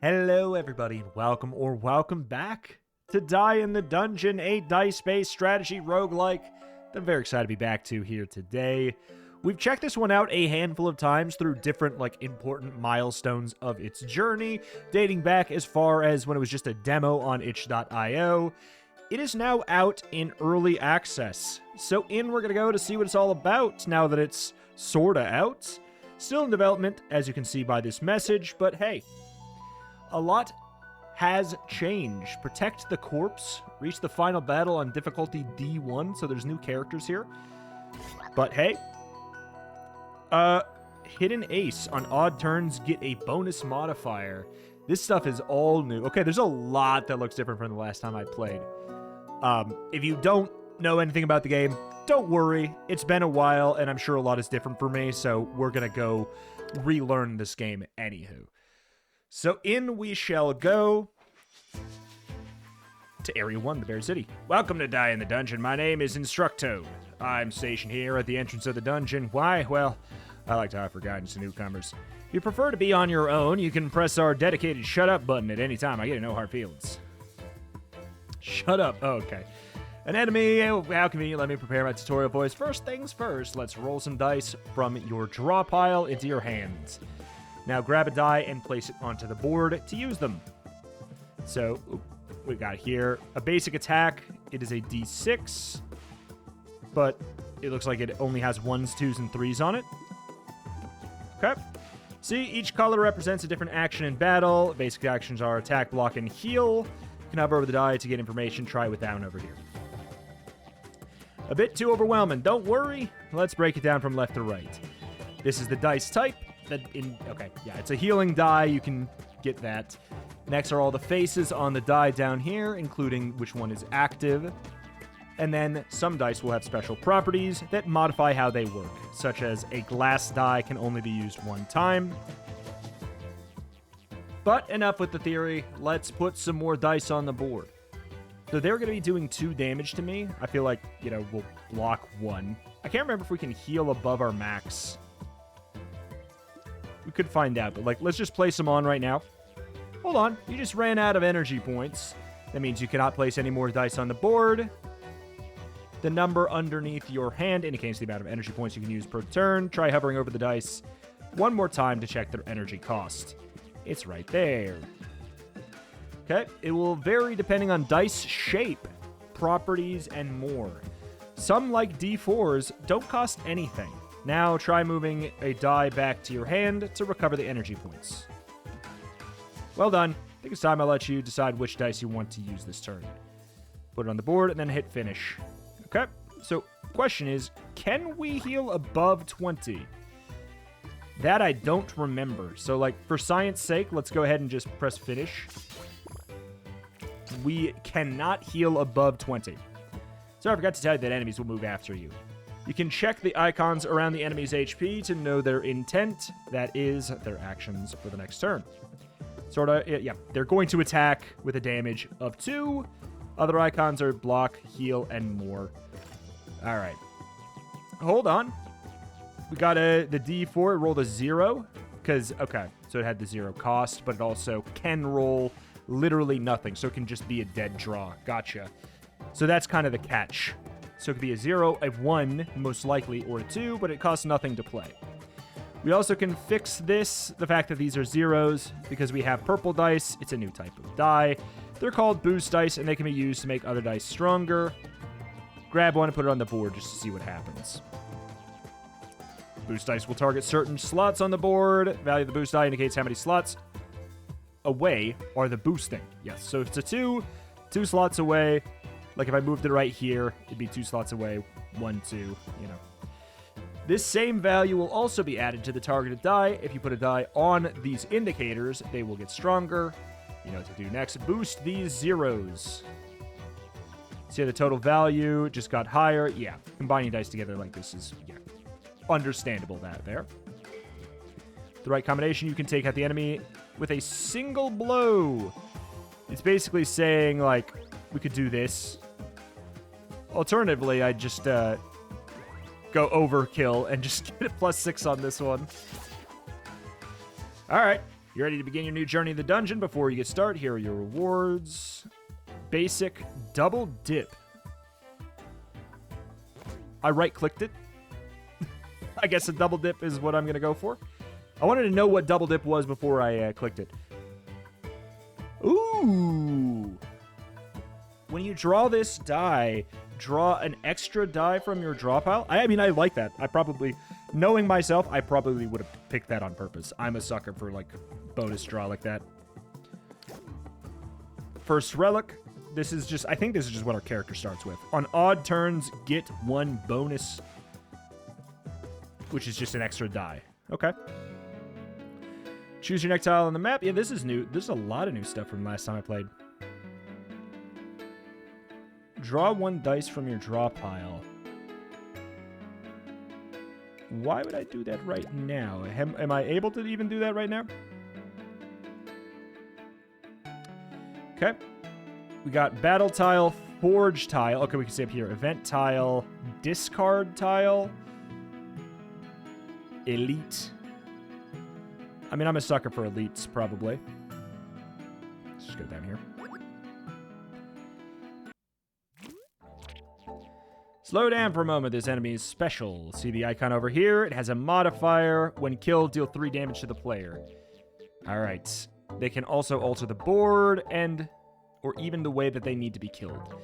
Hello everybody and welcome back to Die in the Dungeon, a dice-based strategy roguelike that I'm very excited to be back to here today. We've checked this one out a handful of times through different important milestones of its journey, dating back as far as when it was just a demo on itch.io. It is now out in early access, so we're gonna go to see what it's all about now that it's sorta out. Still in development, as you can see by this message, but hey, a lot has changed. Protect the corpse. Reach the final battle on difficulty D1, so there's new characters here. But hey, hidden ace. On odd turns, get a bonus modifier. This stuff is all new. Okay, there's a lot that looks different from the last time I played. If you don't know anything about the game, don't worry. It's been a while, and I'm sure a lot is different for me, so we're gonna go relearn this game anywho. So in we shall go to Area 1, the Bear City. Welcome to Die in the Dungeon. My name is Instructo. I'm stationed here at the entrance of the dungeon. Why? Well, I like to offer guidance to newcomers. If you prefer to be on your own, you can press our dedicated shut up button at any time. I get no hard feelings. Shut up. Oh, okay. An enemy. How convenient. Let me prepare my tutorial voice. First things first, let's roll some dice from your draw pile into your hands. Now grab a die and place it onto the board to use them. So we got here a basic attack. It is a D6, but it looks like it only has 1s, 2s, and 3s on it. Okay. See, each color represents a different action in battle. Basic actions are attack, block, and heal. You can hover over the die to get information. Try it with down over here. A bit too overwhelming. Don't worry. Let's break it down from left to right. This is the dice type. Okay, yeah, it's a healing die. You can get that. Next are all the faces on the die down here, including which one is active. And then some dice will have special properties that modify how they work, such as a glass die can only be used one time. But enough with the theory. Let's put some more dice on the board. So they're going to be doing 2 damage to me. I feel like, we'll block 1. I can't remember if we can heal above our max. We could find out, but let's just place them on right now. Hold on, you just ran out of energy points. That means you cannot place any more dice on the board. The number underneath your hand indicates the amount of energy points you can use per turn. Try hovering over the dice one more time to check their energy cost. It's right there. Okay, it will vary depending on dice shape, properties, and more. Some, like D4s, don't cost anything. Now try moving a die back to your hand to recover the energy points. Well done. I think it's time I let you decide which dice you want to use this turn. Put it on the board and then hit finish. Okay, so question is, can we heal above 20? That I don't remember. So for science sake, let's go ahead and just press finish. We cannot heal above 20. So I forgot to tell you that enemies will move after you. You can check the icons around the enemy's HP to know their intent, that is, their actions for the next turn. Yeah, they're going to attack with a damage of 2. Other icons are block, heal, and more. All right. Hold on. We got the D4, it rolled a 0, okay, so it had the 0 cost, but it also can roll literally nothing, so it can just be a dead draw. Gotcha. So that's kind of the catch. So it could be a 0, a 1, most likely, or a 2, but it costs nothing to play. We also can fix this, the fact that these are 0s, because we have purple dice. It's a new type of die. They're called boost dice, and they can be used to make other dice stronger. Grab one and put it on the board just to see what happens. Boost dice will target certain slots on the board. Value of the boost die indicates how many slots away are the boosting. Yes, so if it's a 2 slots away. Like if I moved it right here, it'd be 2 slots away, 1, 2, This same value will also be added to the targeted die. If you put a die on these indicators, they will get stronger. You know what to do next. Boost these 0s. See the total value just got higher. Yeah, combining dice together like this is, understandable that there. The right combination, you can take out the enemy with a single blow. It's basically saying, we could do this. Alternatively, I'd just go overkill and just get a +6 on this one. All right, You're ready to begin your new journey in the dungeon. Before you get started, here are your rewards. Basic double dip. I right-clicked it. I guess a double dip is what I'm going to go for. I wanted to know what double dip was before I clicked it. Ooh. When you draw this die, draw an extra die from your draw pile. I mean, I like that. I probably, knowing myself, I probably would have picked that on purpose. I'm a sucker for, like, bonus draw like that. First relic. This is just, I think this is just what our character starts with. On odd turns, get 1 bonus, which is just an extra die. Okay. Choose your next tile on the map. Yeah, this is new. There's a lot of new stuff from last time I played. Draw 1 dice from your draw pile. Why would I do that right now? Am I able to even do that right now? Okay. We got battle tile, forge tile. Okay, we can see up here. Event tile, discard tile, elite. I mean, I'm a sucker for elites, probably. Let's just go down here. Slow down for a moment. This enemy is special. See the icon over here? It has a modifier. When killed, deal 3 damage to the player. All right. They can also alter the board and... or even the way that they need to be killed.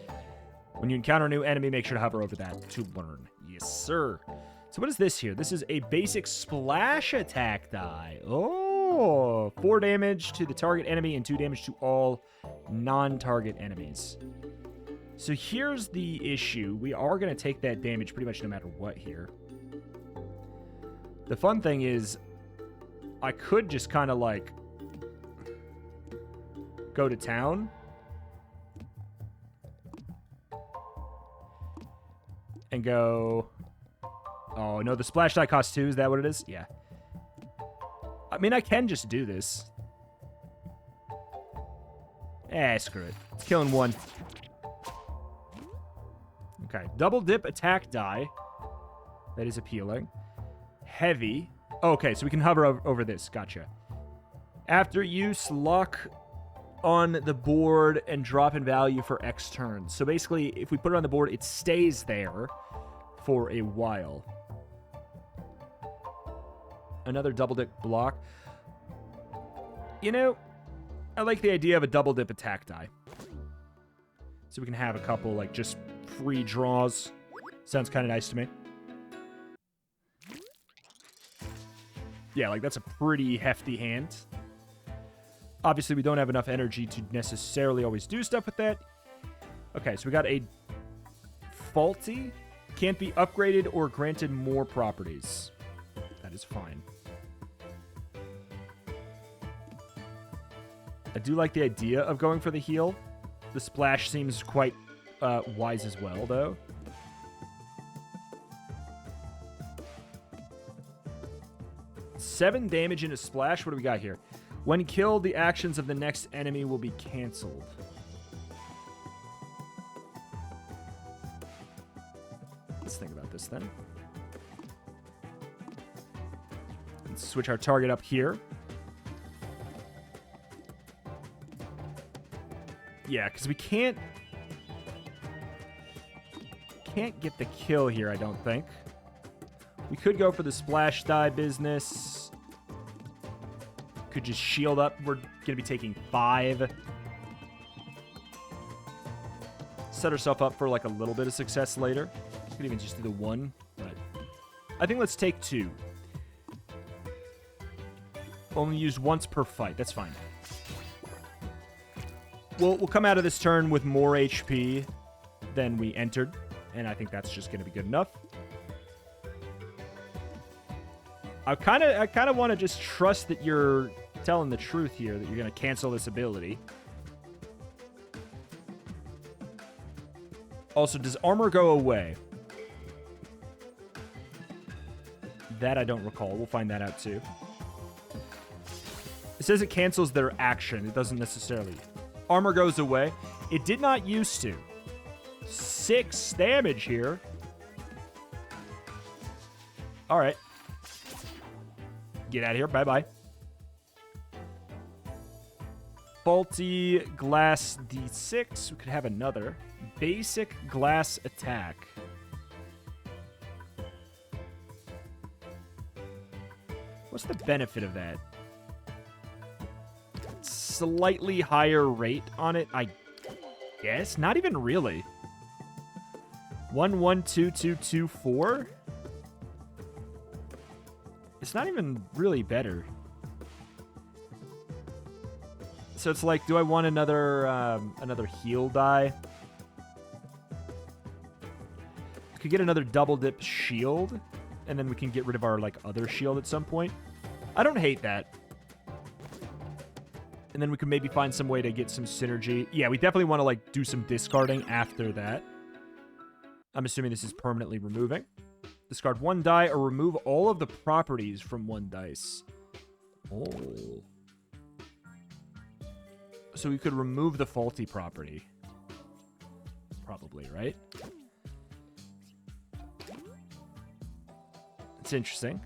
When you encounter a new enemy, make sure to hover over that to learn. Yes, sir. So what is this here? This is a basic splash attack die. Oh, 4 damage to the target enemy and 2 damage to all non-target enemies. So here's the issue. We are going to take that damage pretty much no matter what here. The fun thing is, I could just kind of like go to town. And go... Oh, no, the splash die costs 2. Is that what it is? Yeah. I mean, I can just do this. Screw it. It's killing 1. Okay. Double dip attack die. That is appealing. Heavy. Oh, okay, so we can hover over this. Gotcha. After use, lock on the board and drop in value for X turns. So basically, if we put it on the board, it stays there for a while. Another double dip block. You know, I like the idea of a double dip attack die. So we can have a couple, like, just free draws. Sounds kind of nice to me. Yeah, like, that's a pretty hefty hand. Obviously, we don't have enough energy to necessarily always do stuff with that. Okay, so we got a faulty. Can't be upgraded or granted more properties. That is fine. I do like the idea of going for the heal. The splash seems quite wise as well, though. Seven damage in a splash. What do we got here? When killed, the actions of the next enemy will be canceled. Let's think about this then. Let's switch our target up here. Yeah, because we can't get the kill here, I don't think. We could go for the splash die business. Could just shield up. We're going to be taking 5. Set ourselves up for like a little bit of success later. Could even just do the 1, but I think let's take 2. Only use once per fight. That's fine. We'll come out of this turn with more HP than we entered, and I think that's just going to be good enough. I kind of want to just trust that you're telling the truth here, that you're going to cancel this ability. Also, does armor go away? That I don't recall. We'll find that out too. It says it cancels their action. It doesn't necessarily. Armor goes away. It did not used to. 6 damage here. All right. Get out of here. Bye-bye. faulty glass D6. We could have another. Basic glass attack. What's the benefit of that? Slightly higher rate on it, I guess. Not even really. 1, 1, 2, 2, 2, 4. It's not even really better. So it's like, do I want another heal die? I could get another double dip shield, and then we can get rid of our like other shield at some point. I don't hate that. And then we can maybe find some way to get some synergy. Yeah, we definitely want to like do some discarding after that. I'm assuming this is permanently removing. Discard 1 die or remove all of the properties from 1 dice. Oh. So we could remove the faulty property. Probably, right? It's interesting.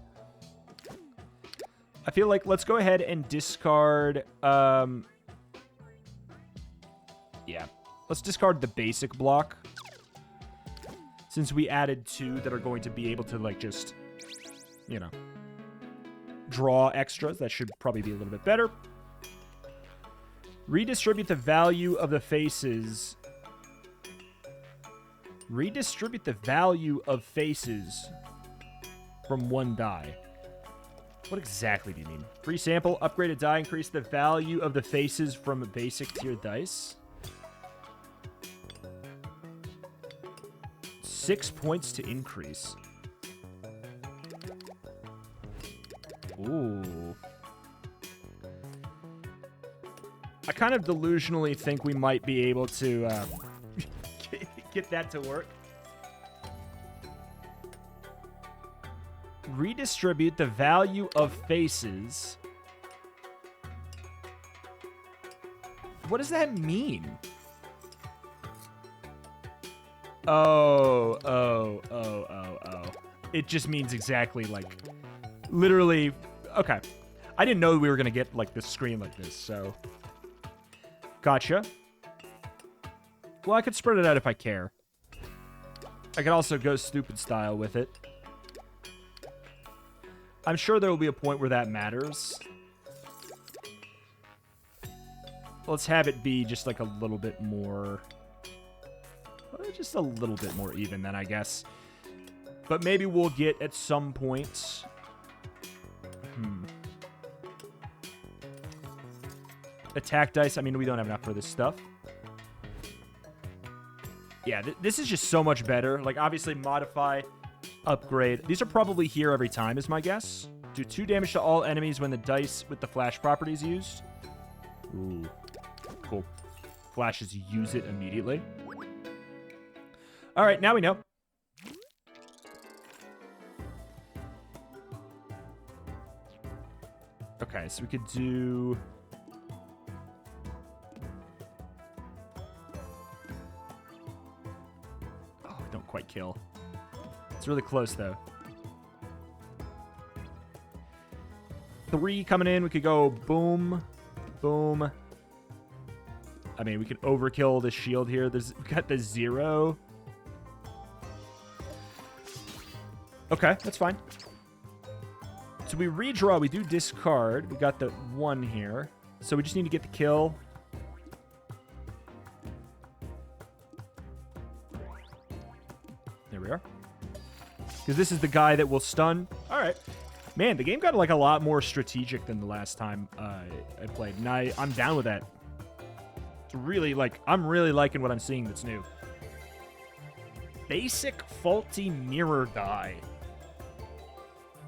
I feel like let's go ahead and discard... yeah. Let's discard the basic block. Since we added 2 that are going to be able to, like, just, you know, draw extras. That should probably be a little bit better. Redistribute the value of the faces. Redistribute the value of faces from 1 die. What exactly do you mean? Free sample, upgrade a die, increase the value of the faces from a basic tier dice. 6 points to increase. Ooh. I kind of delusionally think we might be able to get that to work. Redistribute the value of faces. What does that mean? Oh. It just means exactly, like, literally, okay. I didn't know we were going to get, like, this screen like this, so. Gotcha. Well, I could spread it out if I care. I could also go stupid style with it. I'm sure there will be a point where that matters. Let's have it be just, like, a little bit more... just a little bit more even then, I guess. But maybe we'll get at some point... Attack dice. I mean, we don't have enough for this stuff. Yeah, this is just so much better. Like, obviously, modify, upgrade. These are probably here every time, is my guess. Do 2 damage to all enemies when the dice with the flash property is used. Ooh. Cool. Flashes use it immediately. All right, now we know. Okay, so we could do... Oh, don't quite kill. It's really close, though. 3 coming in. We could go boom, boom. I mean, we could overkill the shield here. We got the 0. Okay, that's fine. So we redraw. We do discard. We got the 1 here. So we just need to get the kill. There we are. Because this is the guy that will stun. All right. Man, the game got like a lot more strategic than the last time I played. And I'm down with that. It's really like, I'm really liking what I'm seeing that's new. Basic faulty mirror die.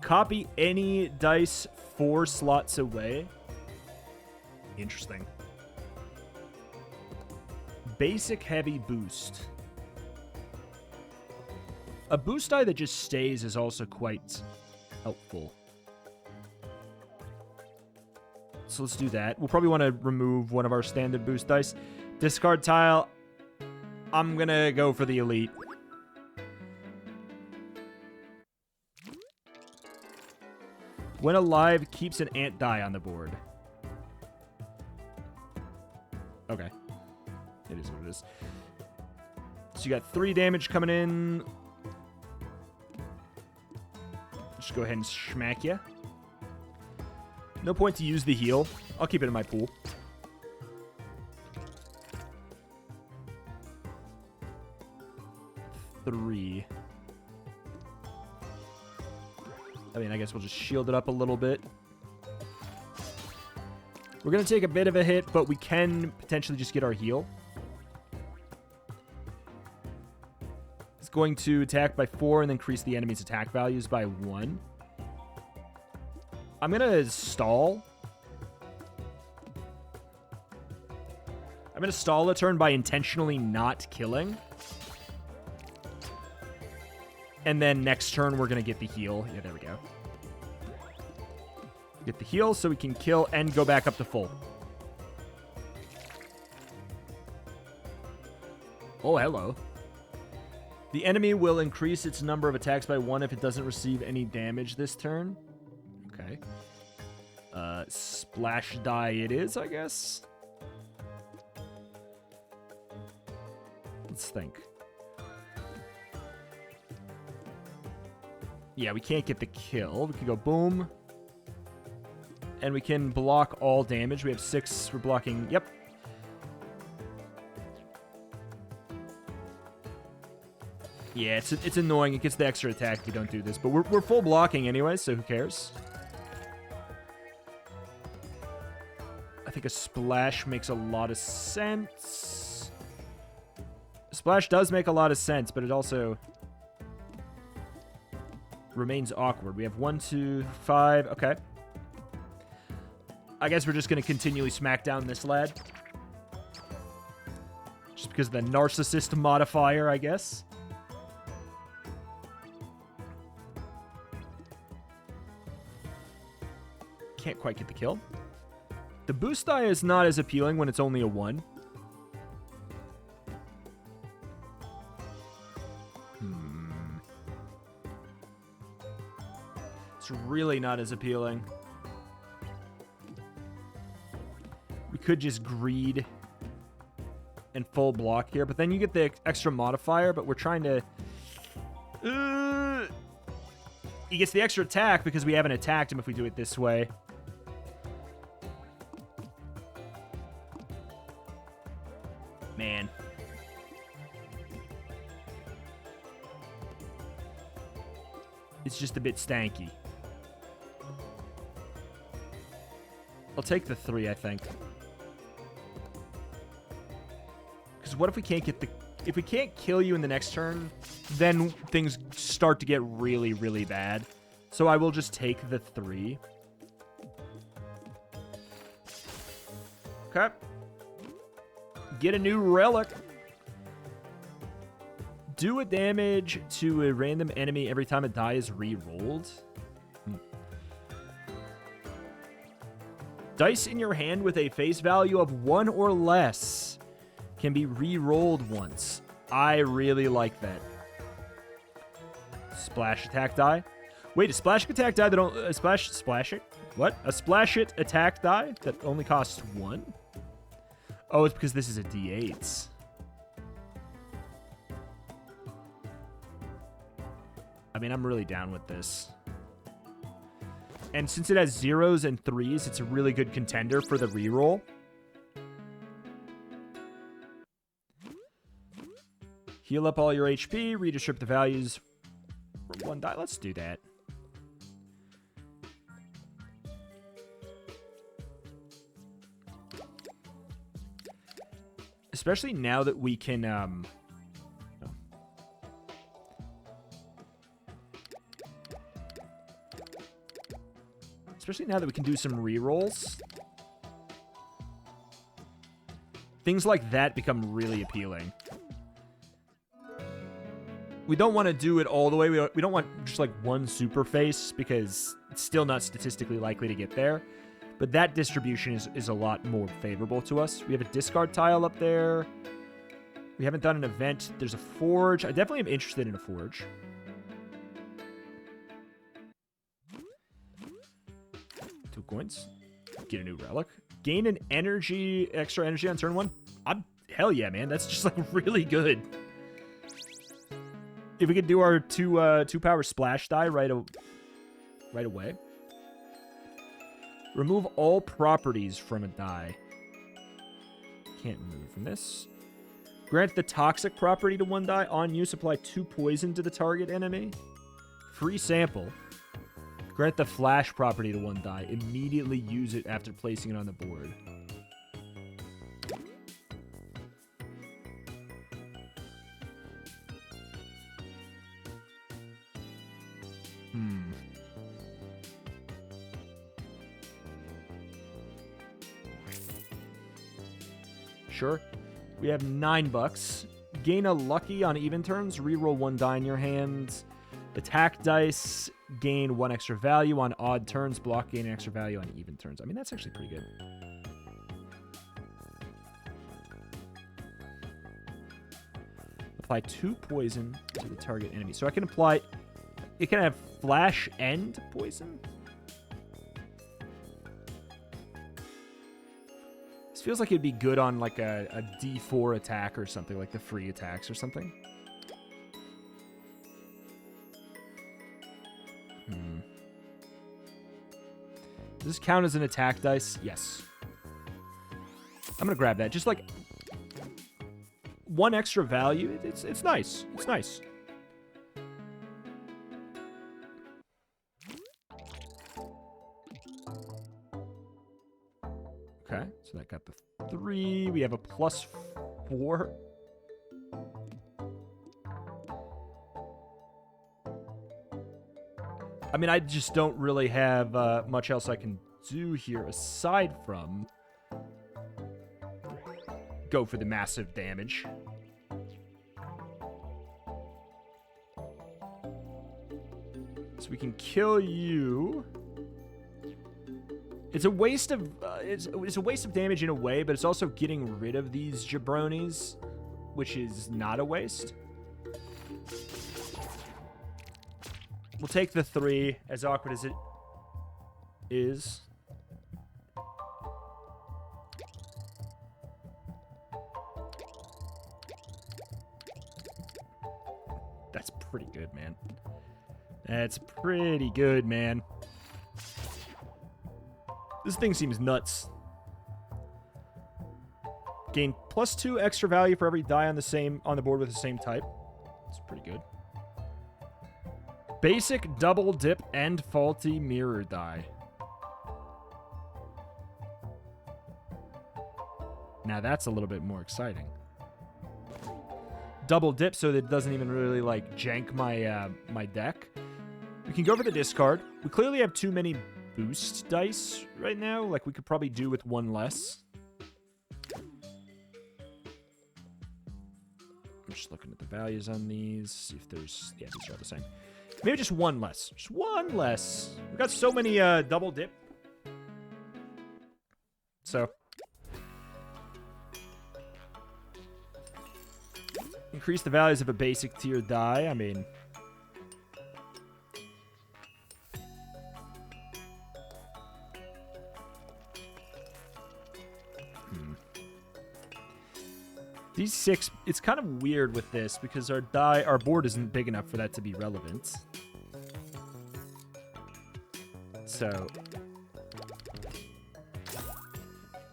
Copy any dice 4 slots away. Interesting. Basic heavy boost. A boost die that just stays is also quite helpful. So let's do that. We'll probably want to remove one of our standard boost dice. Discard tile. I'm going to go for the elite. When alive, keeps an ant die on the board. Okay. It is what it is. So you got 3 damage coming in. Just go ahead and smack you. No point to use the heal. I'll keep it in my pool. Three. I mean, I guess we'll just shield it up a little bit. We're going to take a bit of a hit, but we can potentially just get our heal. It's going to attack by 4 and increase the enemy's attack values by 1. I'm going to stall. I'm going to stall a turn by intentionally not killing. And then next turn, we're going to get the heal. Yeah, there we go. Get the heal so we can kill and go back up to full. Oh, hello. The enemy will increase its number of attacks by 1 if it doesn't receive any damage this turn. Okay. Splash die it is, I guess. Let's think. Yeah, we can't get the kill. We can go boom. And we can block all damage. We have 6 for blocking. Yep. Yeah, it's annoying. It gets the extra attack if we don't do this. But we're full blocking anyway, so who cares? I think a splash makes a lot of sense. A splash does make a lot of sense, but it also remains awkward. We have 1, 2, 5. Okay. I guess we're just going to continually smack down this lad. Just because of the narcissist modifier, I guess. Can't quite get the kill. The boost die is not as appealing when it's only a 1. It's really not as appealing. We could just greed and full block here, but then you get the extra modifier, but we're trying to... He gets the extra attack because we haven't attacked him if we do it this way. Man. It's just a bit stanky. I'll take the 3, I think. Because what if we can't get the... If we can't kill you in the next turn, then things start to get really, really bad. So I will just take the 3. Okay. Get a new relic. Do a damage to a random enemy every time a die is re-rolled. Dice in your hand with a face value of 1 or less can be re-rolled once. I really like that. Splash attack die. Wait, a splash attack die that don't splash it? What? A splash it attack die that only costs 1? Oh, it's because this is a D8. I mean, I'm really down with this. And since it has 0s and 3s, it's a really good contender for the reroll. Heal up all your HP, redistribute the values for 1 die. Let's do that. Especially now that we can... Especially now that we can do some rerolls. Things like that become really appealing. We don't want to do it all the way. We don't want just like 1 super face because it's still not statistically likely to get there. But that distribution is a lot more favorable to us. We have a discard tile up there. We haven't done an event. There's a forge. I definitely am interested in a forge. Coins. Get a new relic. Gain an extra energy on turn 1. Hell yeah, man. That's just like really good. If we could do our two power splash die right away. Remove all properties from a die. Can't remove from this. Grant the toxic property to 1 die. On use, apply 2 poison to the target enemy. Free sample. Grant the flash property to 1 die. Immediately use it after placing it on the board. Sure. We have $9. Gain a lucky on even turns. Reroll 1 die in your hand. Attack dice. Gain 1 extra value on odd turns. Block, gain an extra value on even turns. I mean, that's actually pretty good. Apply 2 poison to the target enemy. So I can apply... It can have flash and poison? This feels like it'd be good on like a D4 attack or something, like the free attacks or something. Does this count as an attack dice? Yes. I'm gonna grab that. Just like 1 extra value. It's nice. It's nice. Okay, so that got the 3. We have a +4. I mean, I just don't really have much else I can do here aside from go for the massive damage. So we can kill you. It's a waste of it's a waste of damage in a way, but it's also getting rid of these jabronis, which is not a waste. We'll take the 3, as awkward as it is. That's pretty good, man. That's pretty good, man. This thing seems nuts. Gain +2 extra value for every die on the board with the same type. It's pretty good. Basic double dip and faulty mirror die. Now that's a little bit more exciting. Double dip so that it doesn't even really like jank my my deck. We can go for the discard. We clearly have too many boost dice right now. Like we could probably do with 1 less. I'm just looking at the values on these. See if there's... Yeah, these are all the same. Maybe just 1 less. Just 1 less. We've got so many double dip. So. Increase the values of a basic tier die. I mean... These 6, it's kind of weird with this because our board isn't big enough for that to be relevant. So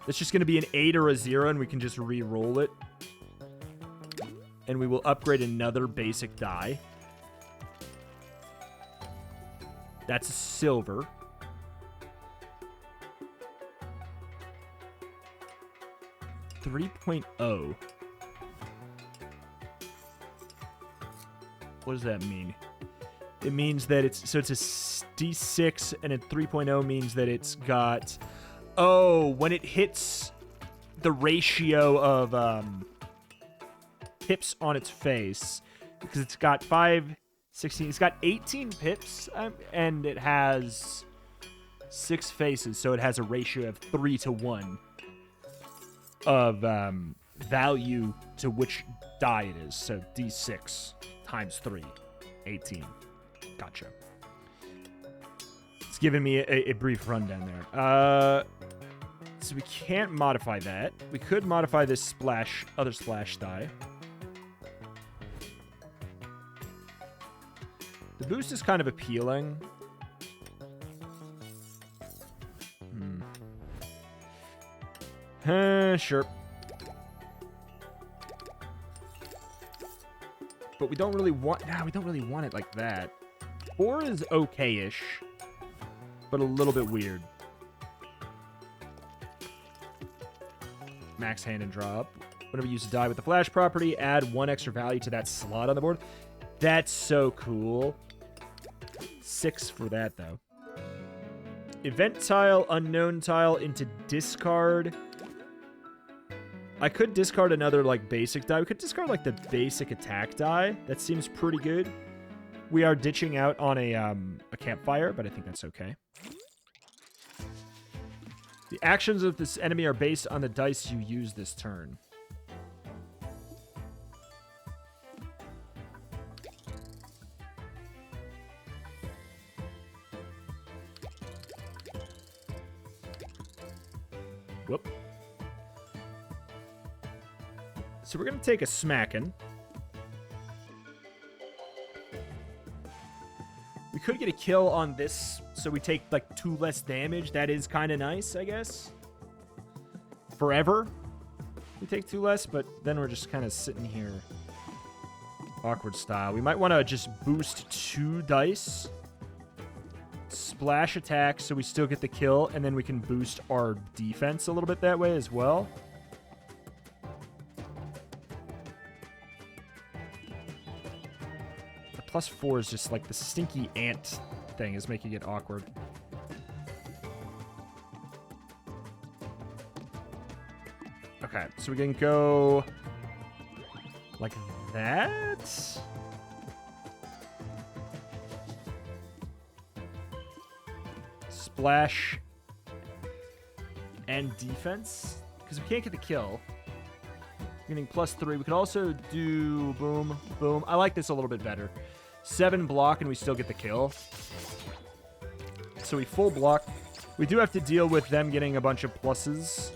it's just going to be an 8 or a 0, and we can just re-roll it. And we will upgrade another basic die. That's a silver. .0. What does that mean? It means that it's a D6, and a 3.0 means that it's got... Oh, when it hits the ratio of pips on its face, because it's got 5, 16, it's got 18 pips, and it has 6 faces, so it has a ratio of 3:1 of value to which die it is. So D6 times 3, 18. Gotcha. It's giving me a brief rundown there. So we can't modify that. We could modify this other splash die. The boost is kind of appealing. Sure. But we don't really want... Nah, we don't really want it like that. 4 is okay-ish, but a little bit weird. Max hand and draw up. Whenever you use a die with the flash property, add 1 extra value to that slot on the board. That's so cool. 6 for that, though. Event tile, unknown tile into discard. I could discard another, like, basic die. We could discard, like, the basic attack die. That seems pretty good. We are ditching out on a campfire, but I think that's okay. The actions of this enemy are based on the dice you use this turn. Whoop. So we're going to take a smacking. We could get a kill on this, so we take, like, 2 less damage. That is kind of nice, I guess. Forever, we take 2 less, but then we're just kind of sitting here. Awkward style. We might want to just boost 2 dice. Splash attack, so we still get the kill, and then we can boost our defense a little bit that way as well. +4 is just like the stinky ant thing is making it awkward. Okay, so we can go like that. Splash and defense, because we can't get the kill. Getting +3. We could also do boom, boom. I like this a little bit better. 7 block, and we still get the kill. So we full block. We do have to deal with them getting a bunch of pluses.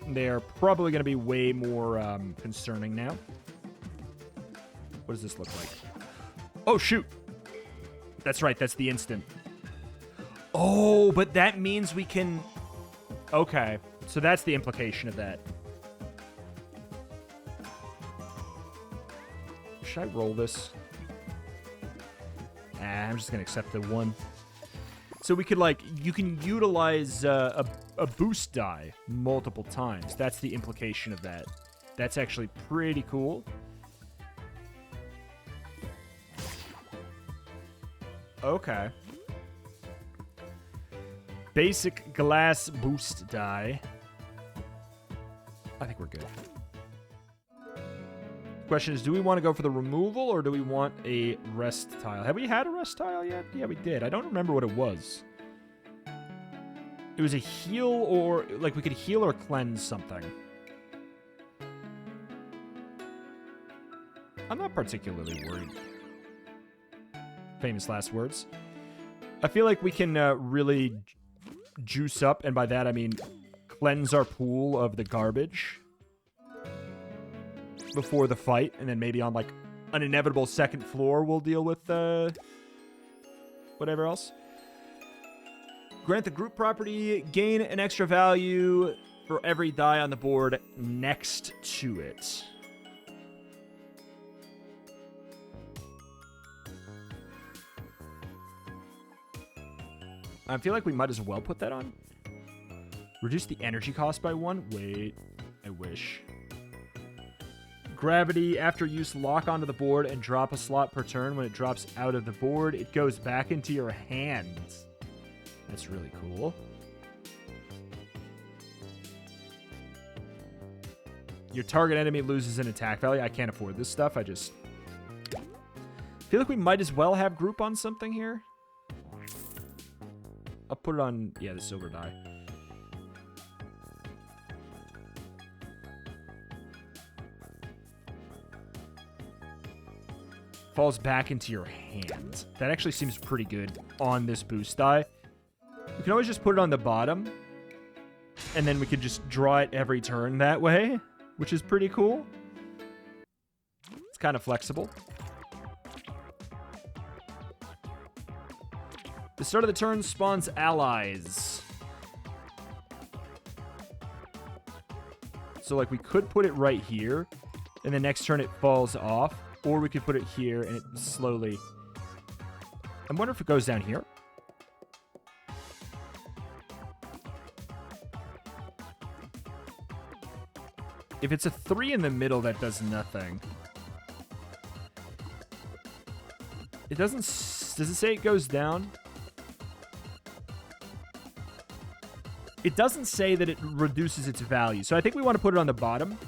They're probably going to be way more concerning now. What does this look like? Oh, shoot. That's right. That's the instant. Oh, but that means we can... Okay. So that's the implication of that. Should I roll this? I'm just going to accept the 1. So we could, like, you can utilize a boost die multiple times. That's the implication of that. That's actually pretty cool. Okay. Basic glass boost die. I think we're good. Question is, do we want to go for the removal or do we want a rest tile? Have we had a rest tile yet? Yeah, we did. I don't remember what it was. It was a heal or, like, we could heal or cleanse something. I'm not particularly worried. Famous last words. I feel like we can really juice up, and by that I mean cleanse our pool of the garbage before the fight, and then maybe on, like, an inevitable second floor we'll deal with whatever else. Grant the group property, gain an extra value for every die on the board next to it. I feel like we might as well put that on. Reduce the energy cost by 1. Wait, I wish. Gravity, after use, lock onto the board and drop a slot per turn. When it drops out of the board, it goes back into your hands. That's really cool. Your target enemy loses an attack value. I can't afford this stuff. I just feel like we might as well have group on something here. I'll put it on, yeah, the silver die. Falls back into your hand. That actually seems pretty good on this boost die. You can always just put it on the bottom. And then we could just draw it every turn that way, which is pretty cool. It's kind of flexible. The start of the turn spawns allies. So, like, we could put it right here, and the next turn it falls off. Or we could put it here, and it slowly... I wonder if it goes down here. If it's a 3 in the middle, that does nothing. It doesn't... Does it say it goes down? It doesn't say that it reduces its value. So I think we want to put it on the bottom.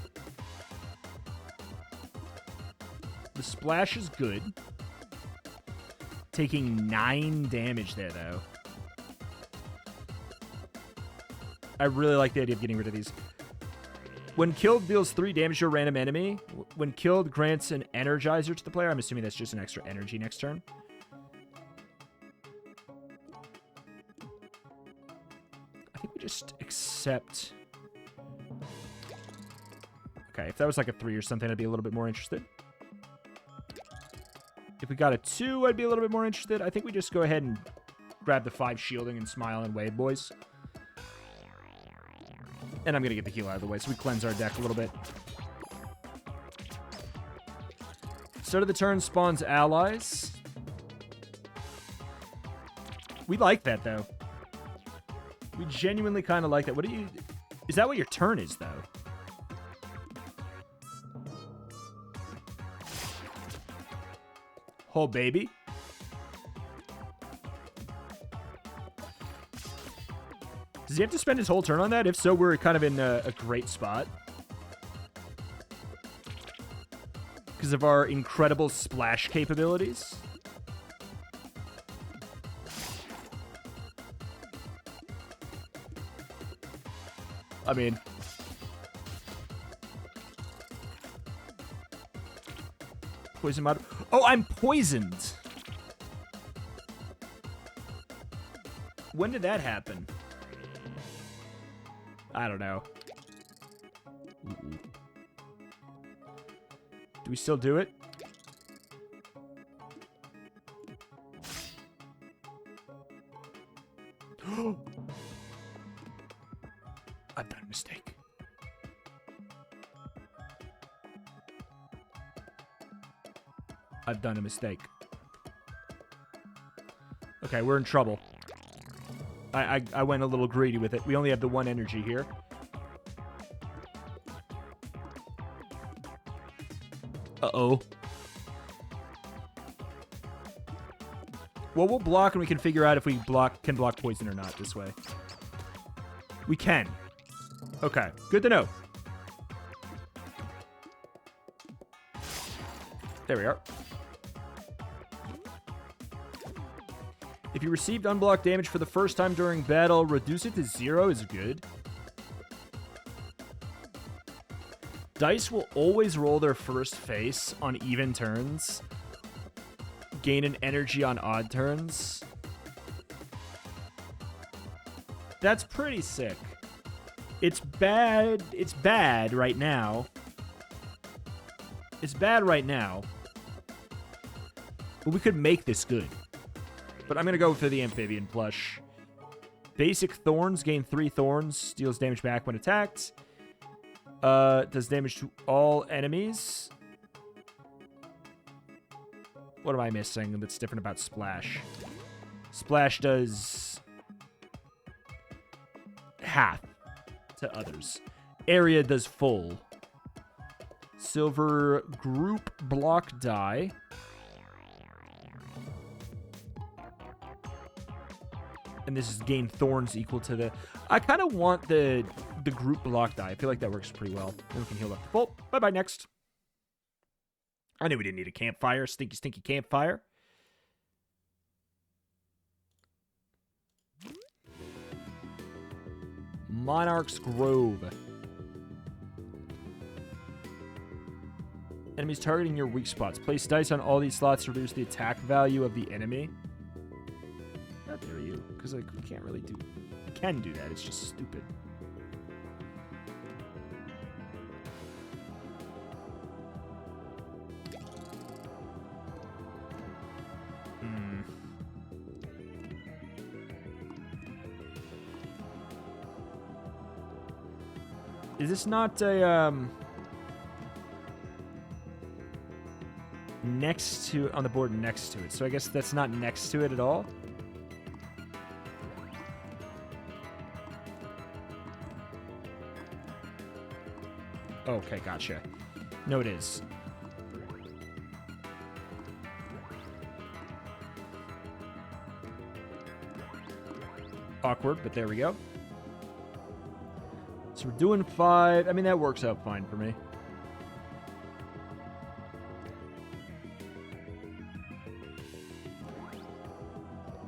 The splash is good. Taking 9 damage there, though. I really like the idea of getting rid of these. When killed, deals 3 damage to a random enemy. When killed, grants an energizer to the player. I'm assuming that's just an extra energy next turn. I think we just accept... Okay, if that was like a 3 or something, I'd be a little bit more interested. If we got a 2, I'd be a little bit more interested. I think we just go ahead and grab the 5 shielding and smile and wave, boys. And I'm going to get the heal out of the way, so we cleanse our deck a little bit. Start of the turn spawns allies. We like that, though. We genuinely kind of like that. What do you... Is that what your turn is, though? Oh, baby. Does he have to spend his whole turn on that? If so, we're kind of in a great spot. Because of our incredible splash capabilities. I mean... Poison mod... Oh, I'm poisoned! When did that happen? I don't know. Do we still do it? I've done a mistake. I've done a mistake. Okay, we're in trouble. I went a little greedy with it. We only have the 1 energy here. Uh-oh. Well, we'll block and we can figure out if we can block poison or not this way. We can. Okay, good to know. There we are. If you received unblocked damage for the first time during battle, reduce it to 0 is good. Dice will always roll their first face on even turns. Gain an energy on odd turns. That's pretty sick. It's bad. It's bad right now. It's bad right now. But we could make this good. But I'm going to go for the Amphibian plush. Basic Thorns. Gain 3 Thorns. Deals damage back when attacked. Does damage to all enemies. What am I missing that's different about Splash? Splash does half to others. Area does full. Silver group block die. And this is gain thorns equal to the... I kind of want the group block die. I feel like that works pretty well. Then we can heal up to full. Bye-bye, next. I knew we didn't need a campfire. Stinky, stinky campfire. Monarch's Grove. Enemies targeting your weak spots. Place dice on all these slots to reduce the attack value of the enemy. How dare you? Because like we can't really do... We can do that. It's just stupid. Is this not a, next to, on the board next to it? So I guess that's not next to it at all? Okay, gotcha. No, it is. Awkward, but there we go. So we're doing 5. I mean, that works out fine for me.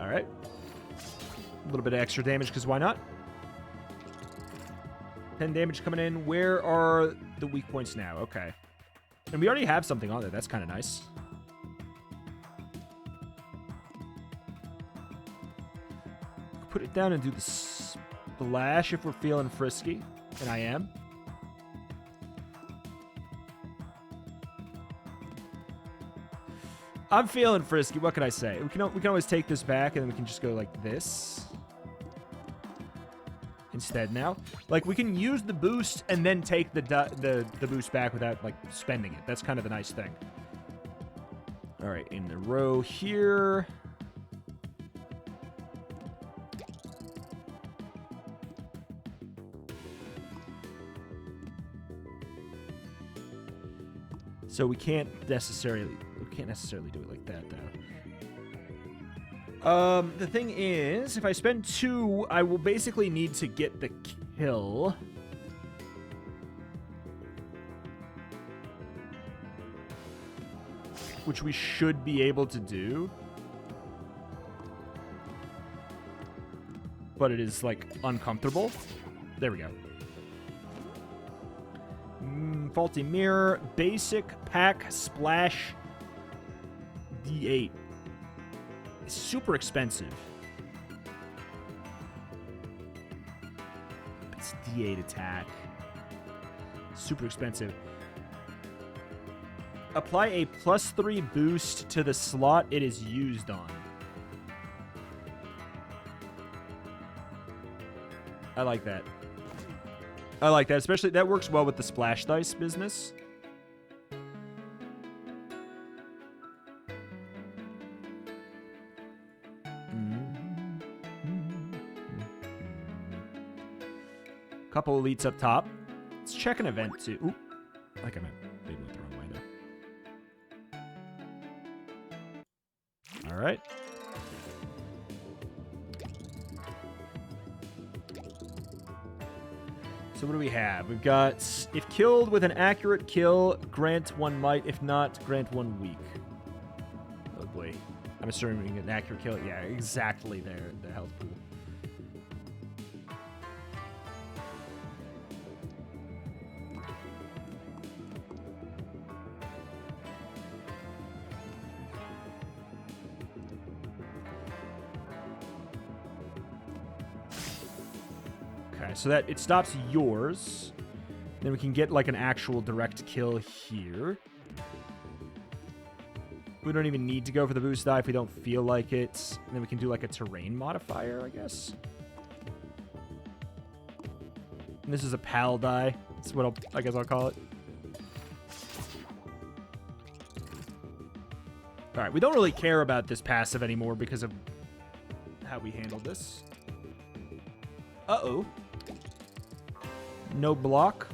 All right. A little bit of extra damage, because why not? 10 damage coming in. Where are the weak points now? Okay. And we already have something on there. That's kind of nice. Put it down and do the splash if we're feeling frisky. And I am. I'm feeling frisky. What can I say? We can always take this back, and then we can just go like this. Instead now. Like, we can use the boost and then take the boost back without, like, spending it. That's kind of the nice thing. All right, in the row here. So we can't necessarily do it like that, though. The thing is, if I spend 2, I will basically need to get the kill. Which we should be able to do. But it is, like, uncomfortable. There we go. Faulty mirror, basic, pack, splash, D8. It's super expensive. It's D8 attack. Super expensive. Apply a +3 boost to the slot it is used on. I like that. I like that, especially that works well with the splash dice business. Couple elites up top. Let's check an event too. Oop. Like I meant, they went the wrong way there. All right. So what do we have? We've got, if killed with an accurate kill, grant 1 might. If not, grant 1 weak. Oh boy. I'm assuming an accurate kill. Yeah, exactly there, the health pool. So that it stops yours. Then we can get like an actual direct kill here. We don't even need to go for the boost die if we don't feel like it. And then we can do like a terrain modifier, I guess. And this is a PAL die. That's what I guess I'll call it. All right, we don't really care about this passive anymore because of how we handled this. Uh-oh. No block.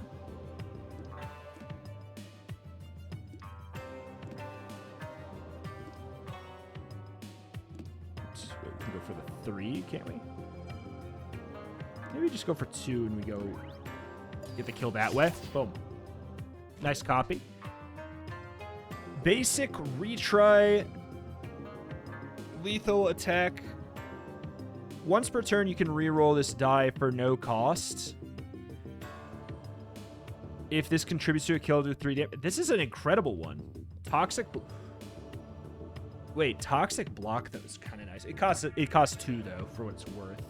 Oops, we can go for the 3, can't we? Maybe just go for 2 and we go get the kill that way. Boom. Nice copy. Basic retry. Lethal attack. Once per turn, you can reroll this die for no cost. If this contributes to a kill, do 3 damage. This is an incredible one. Toxic. Wait, toxic block, that was kind of nice. It costs 2 though, for what it's worth.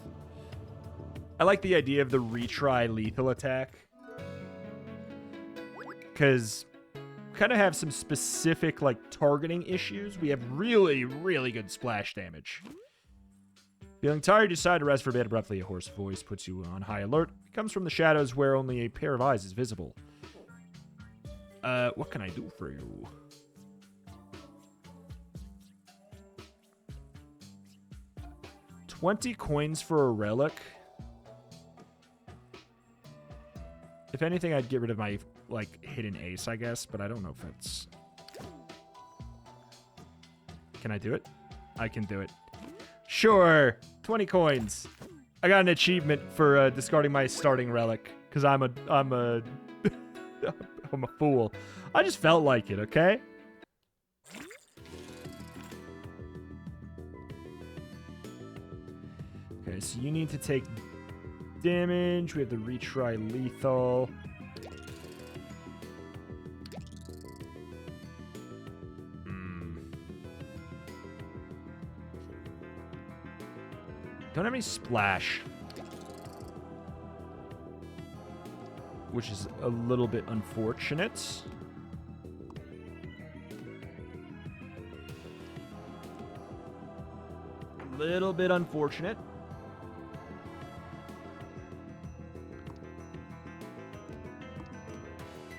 I like the idea of the retry lethal attack, because kind of have some specific like targeting issues. We have really, really good splash damage. Feeling tired, you decide to rest for a bit. Abruptly, a hoarse voice puts you on high alert. It comes from the shadows where only a pair of eyes is visible. What can I do for you? $20 coins for a relic. If anything, I'd get rid of my, like, hidden ace, I guess, but I don't know if it's... Can I do it? I can do it. Sure! 20 coins. I got an achievement for discarding my starting relic, because I'm a fool. I just felt like it, okay? Okay, so you need to take damage. We have the retry lethal. Don't have any splash, which is a little bit unfortunate. Little bit unfortunate.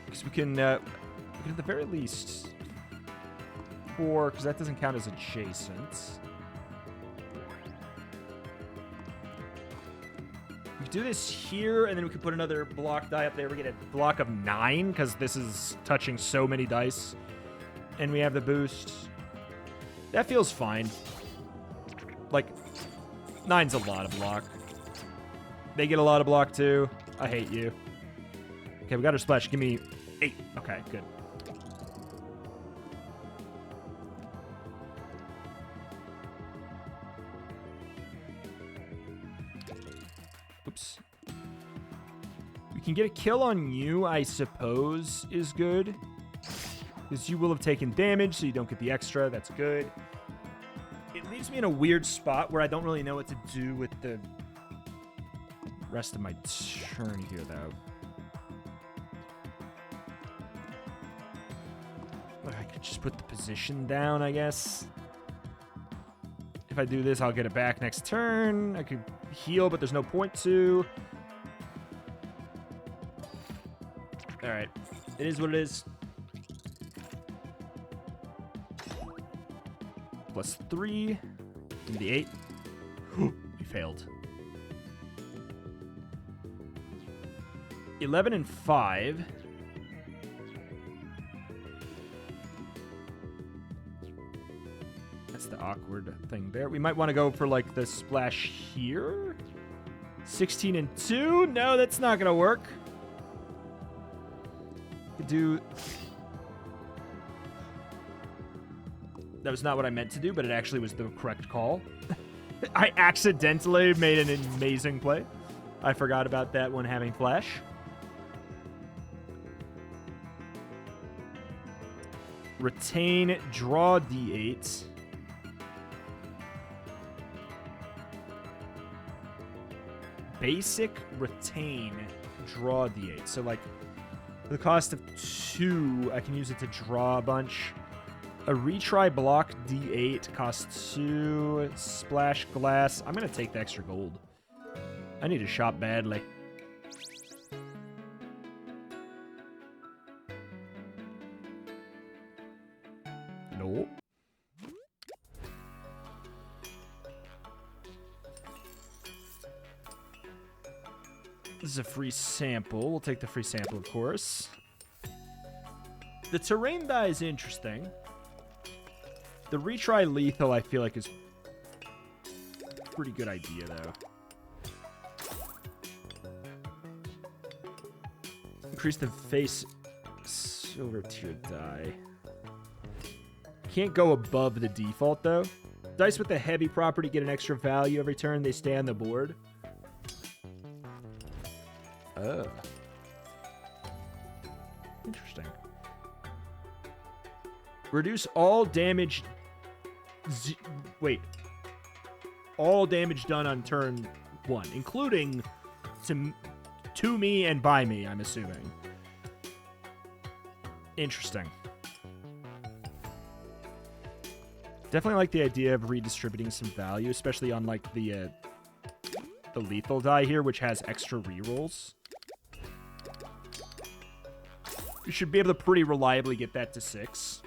Because we can at the very least 4, because that doesn't count as adjacent. We could do this here, and then we could put another block die up there. We get a block of 9, because this is touching so many dice. And we have the boost. That feels fine. Like, 9's a lot of block. They get a lot of block, too. I hate you. Okay, we got our splash. Give me 8. Okay, good. Oops. We can get a kill on you, I suppose, is good. Because you will have taken damage, so you don't get the extra. That's good. It leaves me in a weird spot where I don't really know what to do with the rest of my turn here, though. I could just put the position down, I guess. If I do this, I'll get it back next turn. I could heal, but there's no point to. Alright. It is what it is. Plus 3. Give me the 8. We failed. 11 and 5. That's the awkward thing there. We might want to go for, like, the splash here. 16 and 2. No, that's not going to work. Could do... That was not what I meant to do, but it actually was the correct call. I accidentally made an amazing play. I forgot about that one having flash. Retain, draw D8. Basic, retain, draw D8. So, like, for the cost of 2, I can use it to draw a bunch. A retry block D8 costs 2. Splash glass. I'm going to take the extra gold. I need to shop badly. Nope. This is a free sample. We'll take the free sample, of course. The terrain die is interesting. The retry lethal, I feel like, is a pretty good idea, though. Increase the face silver tier die. Can't go above the default, though. Dice with the heavy property get an extra value every turn they stay on the board. Oh. Interesting. Reduce all damage... Wait. All damage done on turn 1, including to me and by me, I'm assuming. Interesting. Definitely like the idea of redistributing some value, especially on like the lethal die here, which has extra rerolls. We should be able to pretty reliably get that to 6.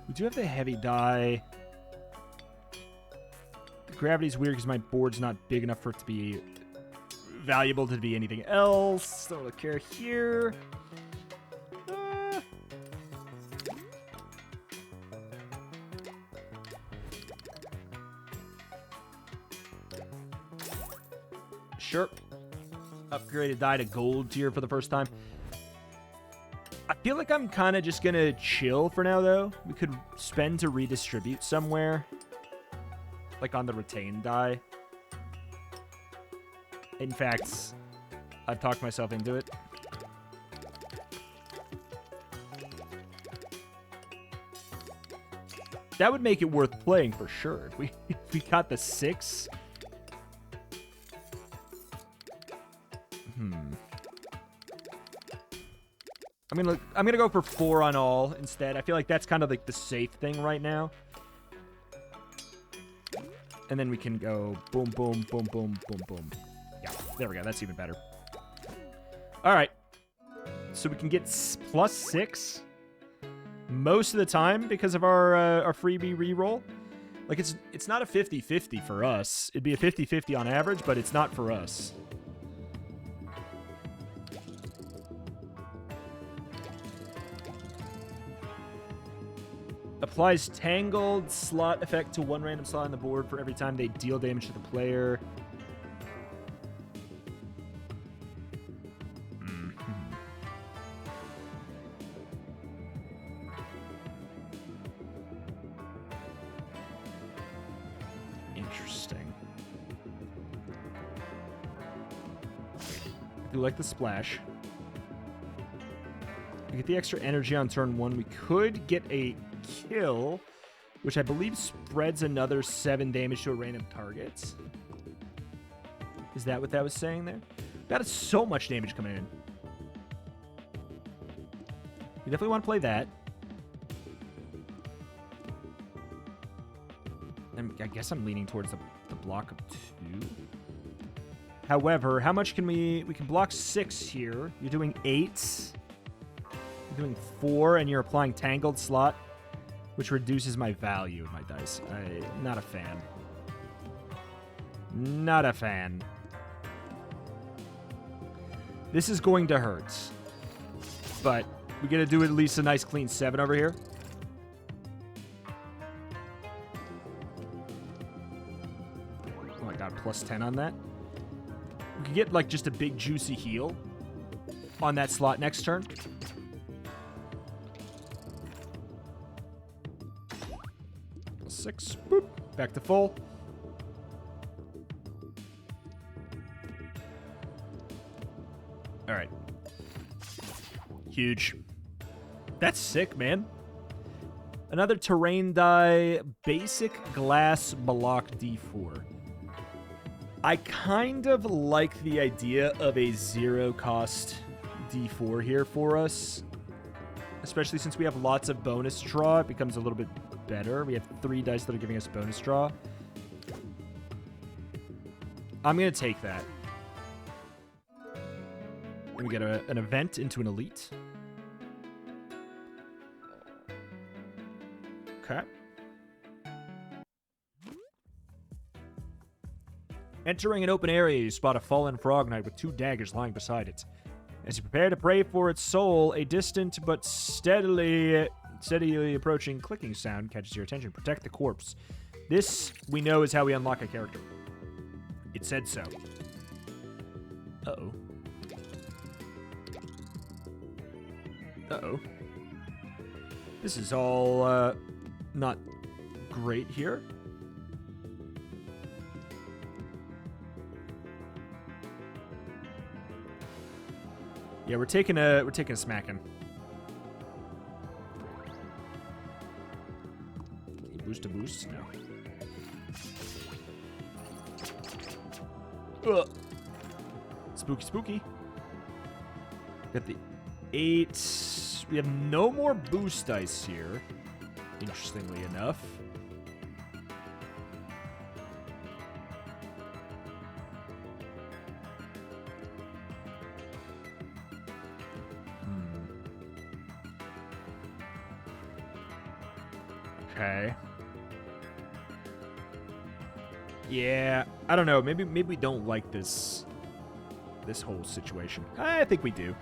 We do have the heavy die. The gravity's weird because my board's not big enough for it to be valuable to be anything else. Don't really care here. Sure. Upgraded die to gold tier for the first time. I feel like I'm kind of just going to chill for now, though. We could spend to redistribute somewhere. Like on the retained die. In fact, I've talked myself into it. That would make it worth playing for sure. If we got the 6... I'm gonna go for 4 on all instead. I feel like that's kind of like the safe thing right now. And then we can go boom, boom, boom, boom, boom, boom. Yeah, there we go. That's even better. All right. So we can get +6 most of the time because of our freebie reroll. Like, it's not a 50-50 for us. It'd be a 50-50 on average, but it's not for us. Applies Tangled slot effect to one random slot on the board for every time they deal damage to the player. Interesting. I do like the splash. We get the extra energy on turn 1. We could get a kill, which I believe spreads another 7 damage to a random target. Is that what that was saying there? That is so much damage coming in. You definitely want to play that. I guess I'm leaning towards the block of 2. However, how much can we can block 6 here. You're doing 8. You're doing 4, and you're applying Tangled slot, which reduces my value of my dice. I'm not a fan. Not a fan. This is going to hurt. But we got to do at least a nice clean 7 over here. Oh my god, +10 on that. We could get like just a big juicy heal on that slot next turn. 6. Boop. Back to full. All right. Huge. That's sick, man. Another terrain die, basic glass block D4. I kind of like the idea of a 0-cost D4 here for us. Especially since we have lots of bonus draw, it becomes a little bit better. We have 3 dice that are giving us bonus draw. I'm going to take that. And we get an event into an elite. Okay. Entering an open area, you spot a fallen frog knight with 2 daggers lying beside it. As you prepare to pray for its soul, a distant but steadily approaching clicking sound catches your attention. Protect the corpse. This, we know, is how we unlock a character. It said so. Uh-oh. Uh-oh. This is all, not great here. Yeah, we're taking a smacking. Boost a boost? No. Ugh. Spooky, spooky. Got the 8. We have no more boost dice here, interestingly enough. Okay. Yeah, I don't know. Maybe we don't like this whole situation. I think we do.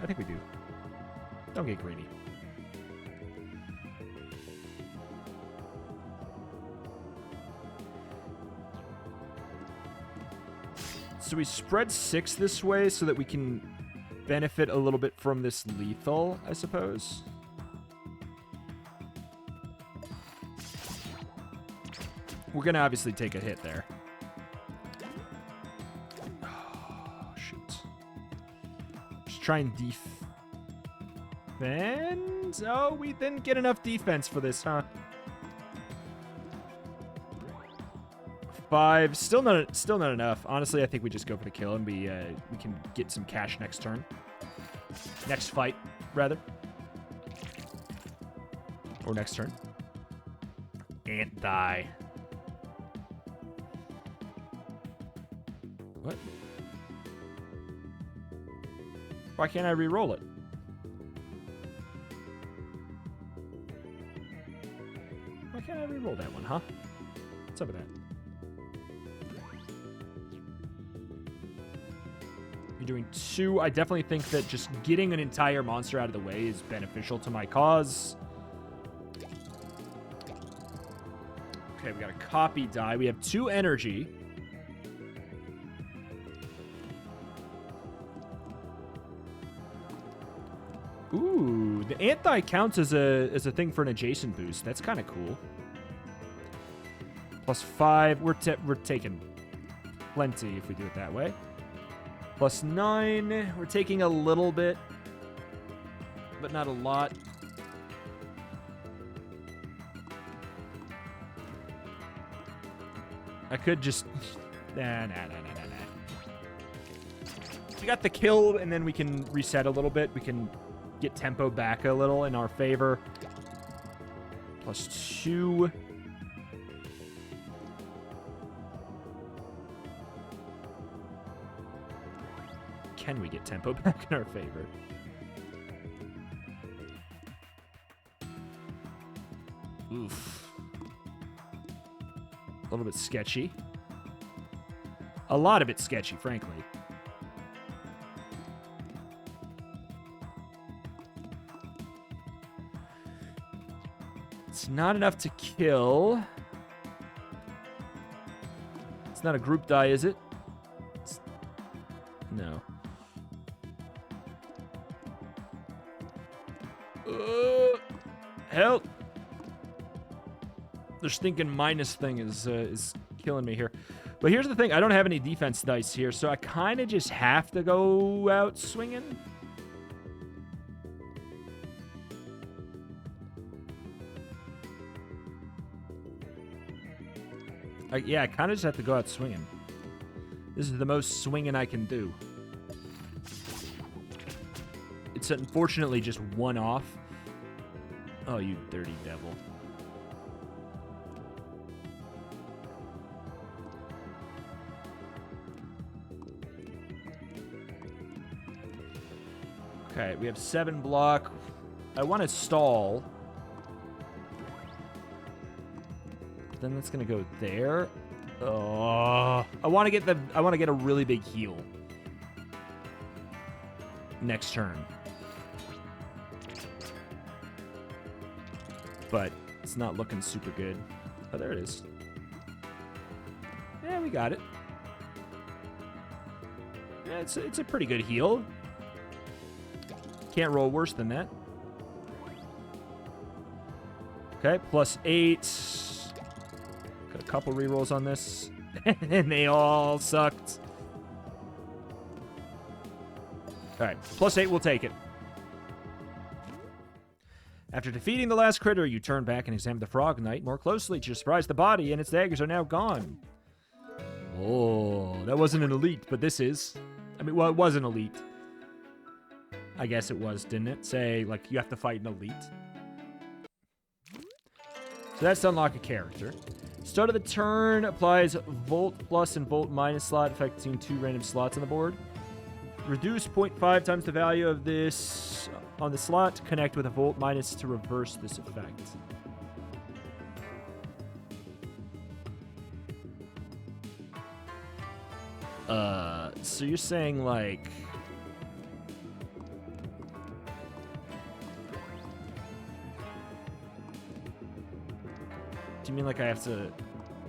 Don't get greedy. So we spread 6 this way so that we can benefit a little bit from this lethal, I suppose. We're going to obviously take a hit there. Oh, shoot. Just try and defend. Oh, we didn't get enough defense for this, huh? 5. Still not enough. Honestly, I think we just go for the kill and we can get some cash next turn. Next fight, rather. Or next turn. Ant die. What? Why can't I re-roll it? Why can't I re-roll that one, huh? What's up with that? You're doing 2. I definitely think that just getting an entire monster out of the way is beneficial to my cause. Okay, we got a copy die. We have 2 energy. Ooh, the anti counts as a thing for an adjacent boost. That's kind of cool. +5. We're taking plenty if we do it that way. +9. We're taking a little bit, but not a lot. I could just... Nah. We got the kill, and then we can reset a little bit. We can get tempo back a little in our favor. +2. Can we get tempo back in our favor? Oof. A little bit sketchy. A lot of it sketchy, frankly. It's not enough to kill. It's not a group die, is it? No. Help! The stinking minus thing is killing me here. But here's the thing. I don't have any defense dice here, so I kind of just have to go out swinging. Yeah, I kind of just have to go out swinging. This is the most swinging I can do. It's unfortunately just one off. Oh, you dirty devil. Okay, we have 7 block. I want to stall. Then that's gonna go there. Oh, I want to get a really big heal next turn. But it's not looking super good. Oh, there it is. Yeah, we got it. Yeah, it's a pretty good heal. Can't roll worse than that. Okay, +8. Got a couple rerolls on this, and they all sucked. All right, +8, we'll take it. After defeating the last critter, you turn back and examine the Frog Knight more closely to surprise the body, and its daggers are now gone. Oh, that wasn't an elite, but this is. I mean, well, it was an elite. I guess it was, didn't it? Say, like, you have to fight an elite. So that's to unlock a character. Start of the turn applies Volt Plus and Volt Minus slot, affecting 2 random slots on the board. Reduce 0.5 times the value of this on the slot. Connect with a Volt Minus to reverse this effect. So you're saying, like... Do you mean like I have to...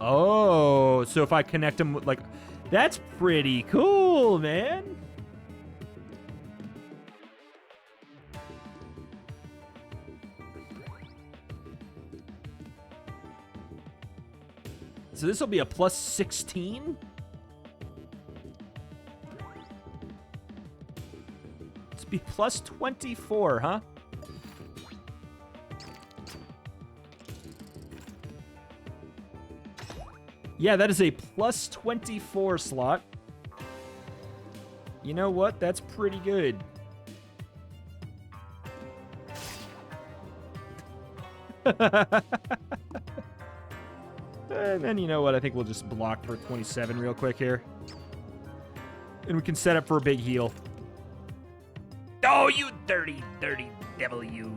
Oh, so if I connect them with, like... That's pretty cool, man. So this will be a plus 16? It's be plus 24, huh? Yeah, that is a plus 24 slot. You know what? That's pretty good. And then, you know what? I think we'll just block for 27 real quick here. And we can set up for a big heal. Oh, you dirty, dirty devil, you.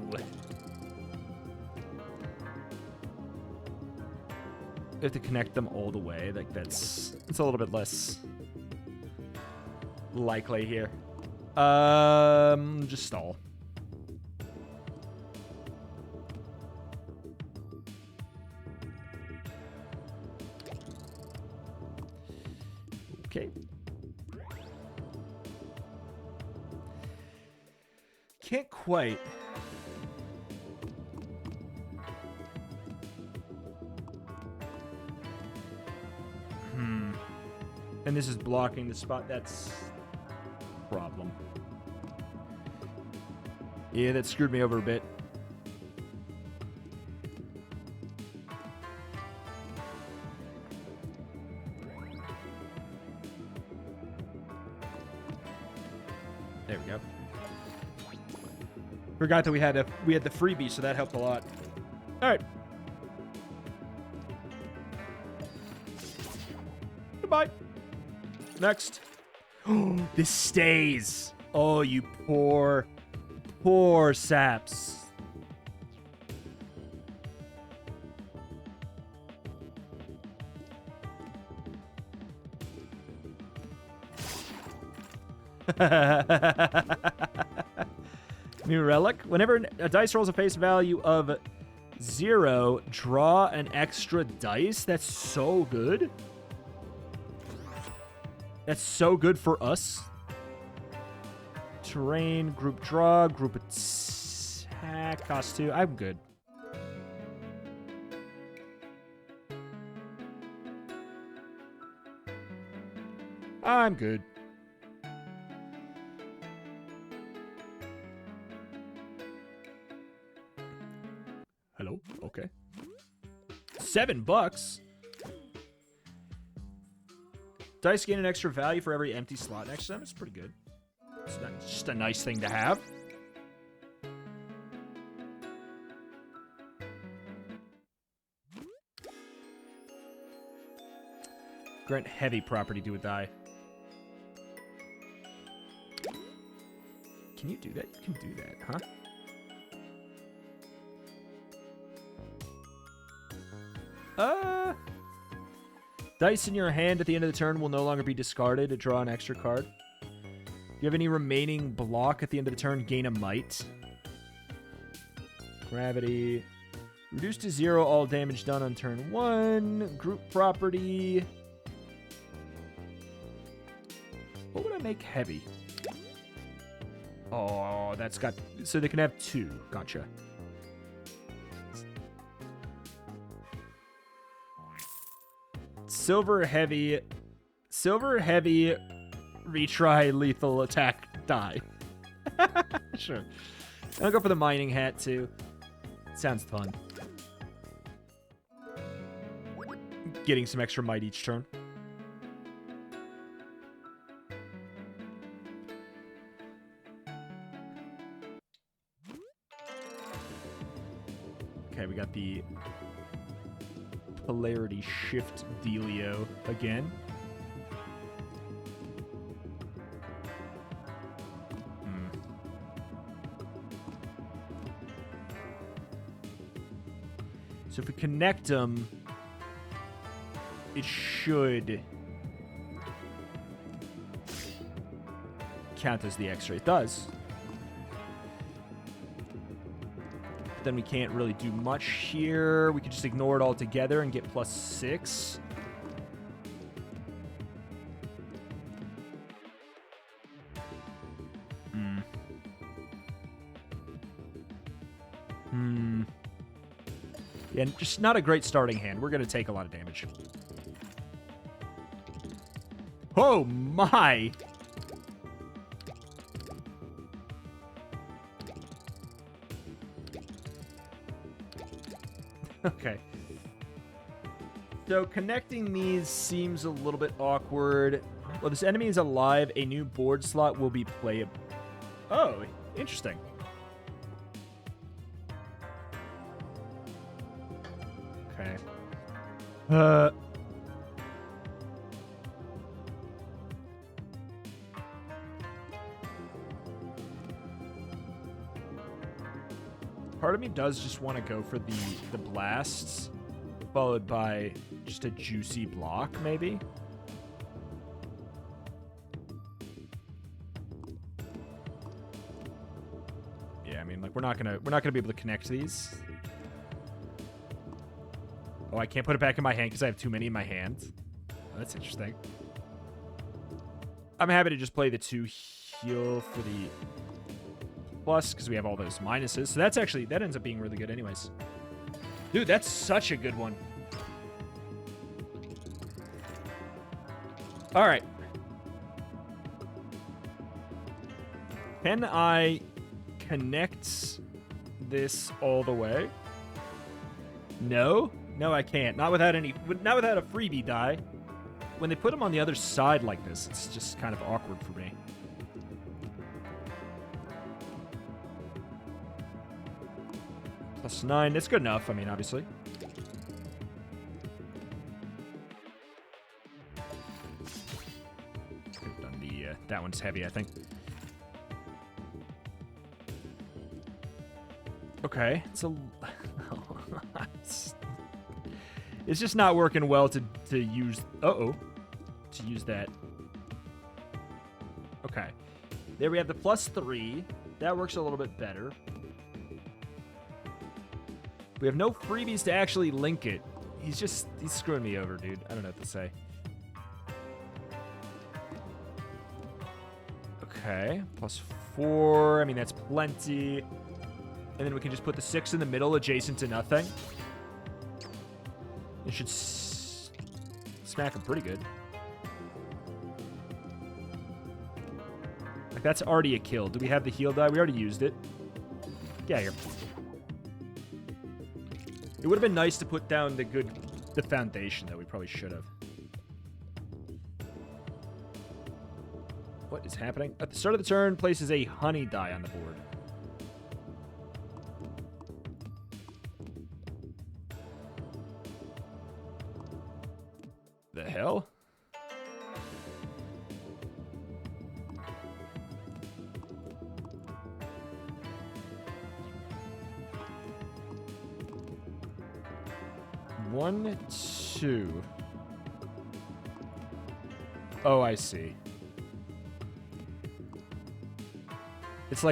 We have to connect them all the way. Like, it's a little bit less likely here. Just stall. Okay. Can't quite. And this is blocking the spot. That's a problem. Yeah, that screwed me over a bit. There we go. Forgot that we had the freebie, so that helped a lot. All right. Goodbye. Next. Oh, this stays. Oh, you poor, poor saps. New relic. Whenever a dice rolls a face value of 0, draw an extra dice. That's so good. That's so good for us. Terrain, group draw, group attack, cost 2. I'm good. I'm good. Hello? Okay. $7. Dice gain an extra value for every empty slot next to them. It's pretty good. It's just a nice thing to have. Grant heavy property to a die. Can you do that? You can do that, huh? Dice in your hand at the end of the turn will no longer be discarded to draw an extra card. If you have any remaining block at the end of the turn, gain a might. Gravity. Reduce to 0 all damage done on turn 1. Group property. What would I make heavy? Oh, that's got... So they can have 2. Gotcha. Silver heavy, retry lethal attack die. Sure. I'll go for the mining hat too. Sounds fun. Getting some extra might each turn. Okay, we got the polarity shift dealio again. So if we connect them, it should count as the X-ray. It does. But then we can't really do much here. We could just ignore it altogether and get +6. Yeah, just not a great starting hand. We're going to take a lot of damage. Oh, my! Okay. So connecting these seems a little bit awkward. Well, this enemy is alive. A new board slot will be playable. Oh, interesting. Okay. Part of me does just want to go for the blasts, followed by just a juicy block, maybe. Yeah, I mean, like we're not gonna be able to connect these. Oh, I can't put it back in my hand because I have too many in my hand. Oh, that's interesting. I'm happy to just play the 2 heal for the plus because we have all those minuses. So that's actually, that ends up being really good anyways. Dude, that's such a good one. All right. Can I connect this all the way? No. No, I can't. Not without a freebie die. When they put them on the other side like this, it's just kind of awkward for me. +9. It's good enough. I mean, obviously. Could have done the that one's heavy, I think. Okay, it's a. It's just not working well to use. To use that. Okay, there we have the +3. That works a little bit better. We have no freebies to actually link it. He's screwing me over, dude. I don't know what to say. Okay, +4. I mean, that's plenty. And then we can just put the 6 in the middle adjacent to nothing. It should smack him pretty good. Like, that's already a kill. Do we have the heal die? We already used it. Get out of here. It would have been nice to put down the foundation, though. We probably should have. What is happening? At the start of the turn, places a honey die on the board. The hell? One, 2. Oh, I see. It's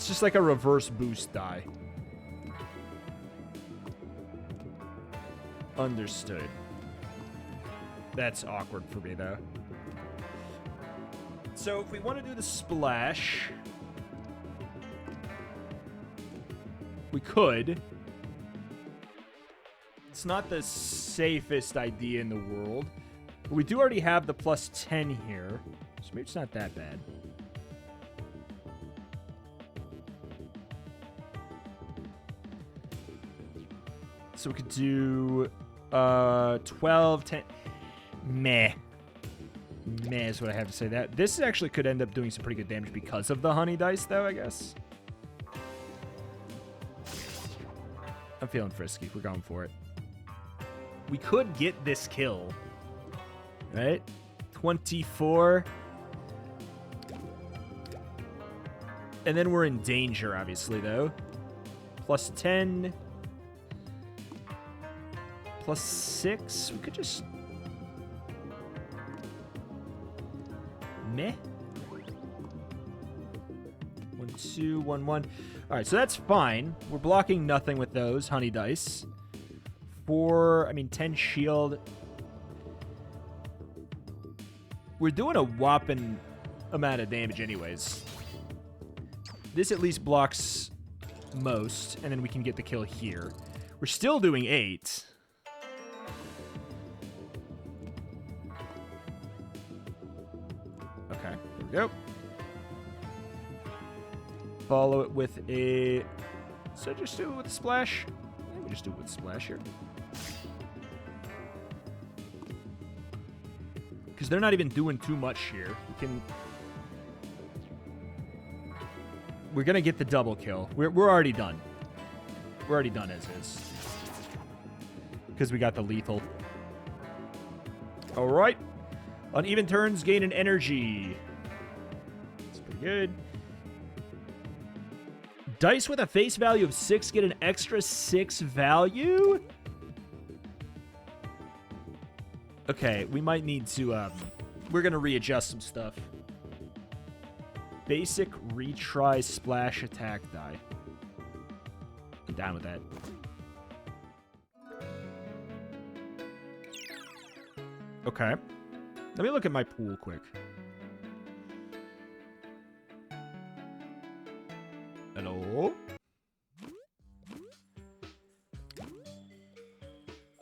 just like a reverse boost die. Understood. That's awkward for me, though. So if we want to do the splash, we could. It's not the safest idea in the world. But we do already have the +10 here, so maybe it's not that bad. So we could do 12, 10. Meh is what I have to say. That this actually could end up doing some pretty good damage because of the honey dice, though, I guess. I'm feeling frisky. We're going for it. We could get this kill. Right? 24. And then we're in danger, obviously, though. Plus 10. Plus 6. We could just... Meh. 1, 2, 1, 1. All right, so that's fine. We're blocking nothing with those honey dice. 10 shield. We're doing a whopping amount of damage anyways. This at least blocks most, and then we can get the kill here. We're still doing 8. Okay, there we go. Follow it with a... So just do it with a splash. Yeah, we just do it with a splash here. Because they're not even doing too much here. We're going to get the double kill. We're already done. We're already done as is. Because we got the lethal. All right. On even turns, gain an energy. That's pretty good. Dice with a face value of 6 get an extra 6 value? Okay, we might need to, we're going to readjust some stuff. Basic retry splash attack die. I'm down with that. Okay. Let me look at my pool quick. Hello?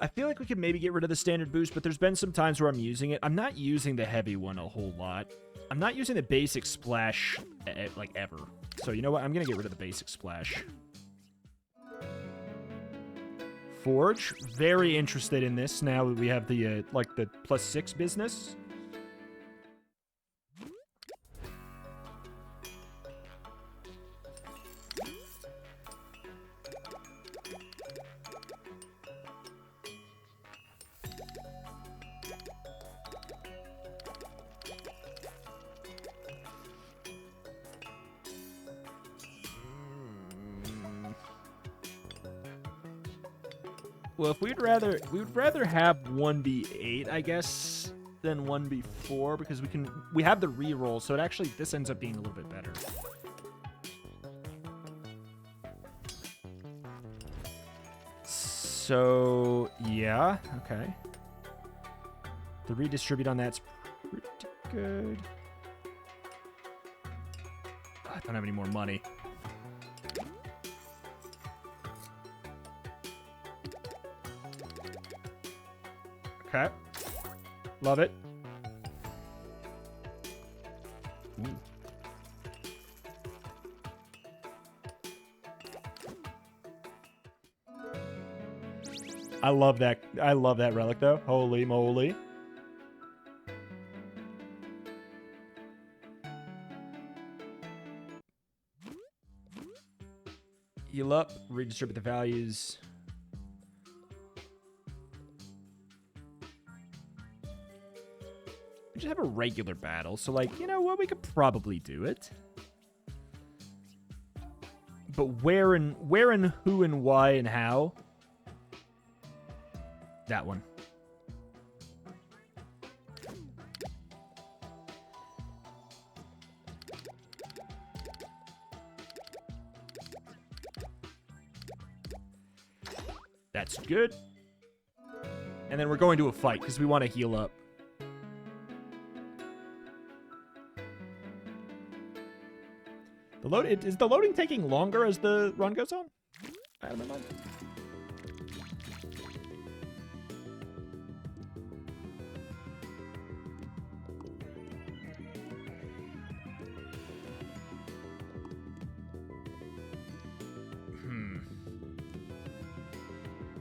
I feel like we could maybe get rid of the standard boost, but there's been some times where I'm using it. I'm not using the heavy one a whole lot. I'm not using the basic splash, like, ever. So, you know what? I'm going to get rid of the basic splash. Forge. Very interested in this now that we have the, like, the +6 business. Well, if we'd rather have 1b8, I guess, than 1b4 because we have the reroll, so this ends up being a little bit better. So yeah, okay. The redistribute on that's pretty good. I don't have any more money. Okay. Love it. Ooh. I love that. I love that relic, though. Holy moly. Heal up. Redistribute the values. We just have a regular battle, so, like, you know what? We could probably do it. But where and who and why and how? That one. That's good. And then we're going to a fight because we want to heal up. Is the loading taking longer as the run goes on? I don't know.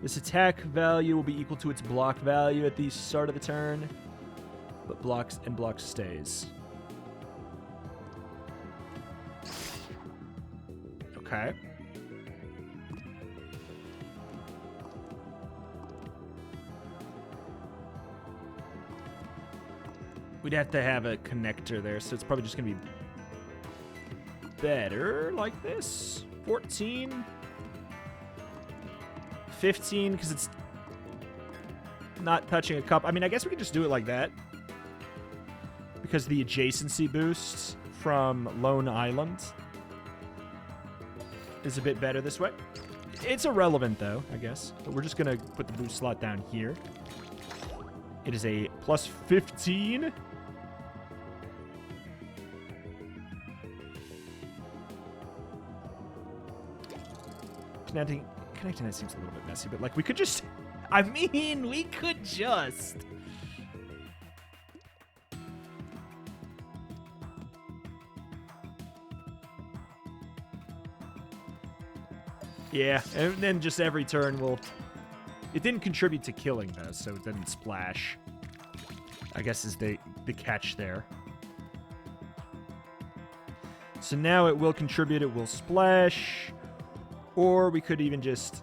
This attack value will be equal to its block value at the start of the turn, but blocks stays. Okay. We'd have to have a connector there, so it's probably just going to be better like this. 14. 15, because it's not touching a cup. I mean, I guess we could just do it like that. Because the adjacency boost from Lone Island is a bit better this way. It's irrelevant, though, I guess. But we're just going to put the boost slot down here. It is a plus 15. Connecting that seems a little bit messy, but, like, we could just... I mean, we could just... Yeah, and then just every turn we'll... It didn't contribute to killing, though, so it didn't splash. I guess is the catch there. So now it will contribute, it will splash... Or we could even just...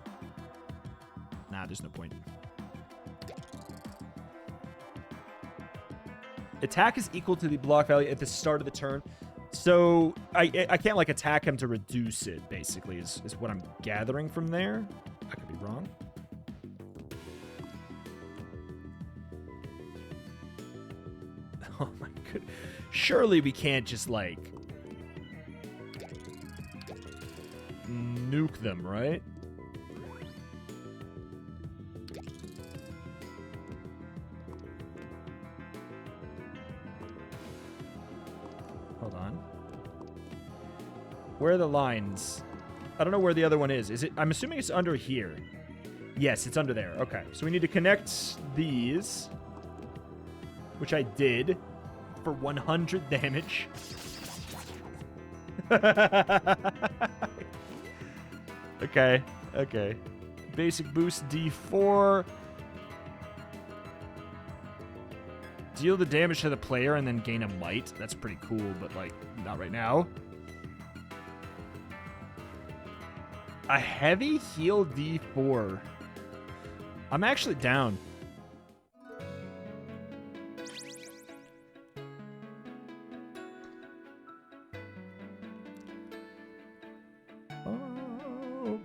Nah, there's no point. Attack is equal to the block value at the start of the turn. So I can't, like, attack him to reduce it, basically, is what I'm gathering from there. I could be wrong. Oh, my goodness. Surely we can't just, like... nuke them, right? Hold on. Where are the lines? I don't know where the other one is. Is it? I'm assuming it's under here. Yes, it's under there. Okay, so we need to connect these, which I did for 100 damage. Okay, okay. Basic boost D4. Deal the damage to the player and then gain a might. That's pretty cool, but, like, not right now. A heavy heal D4. I'm actually down.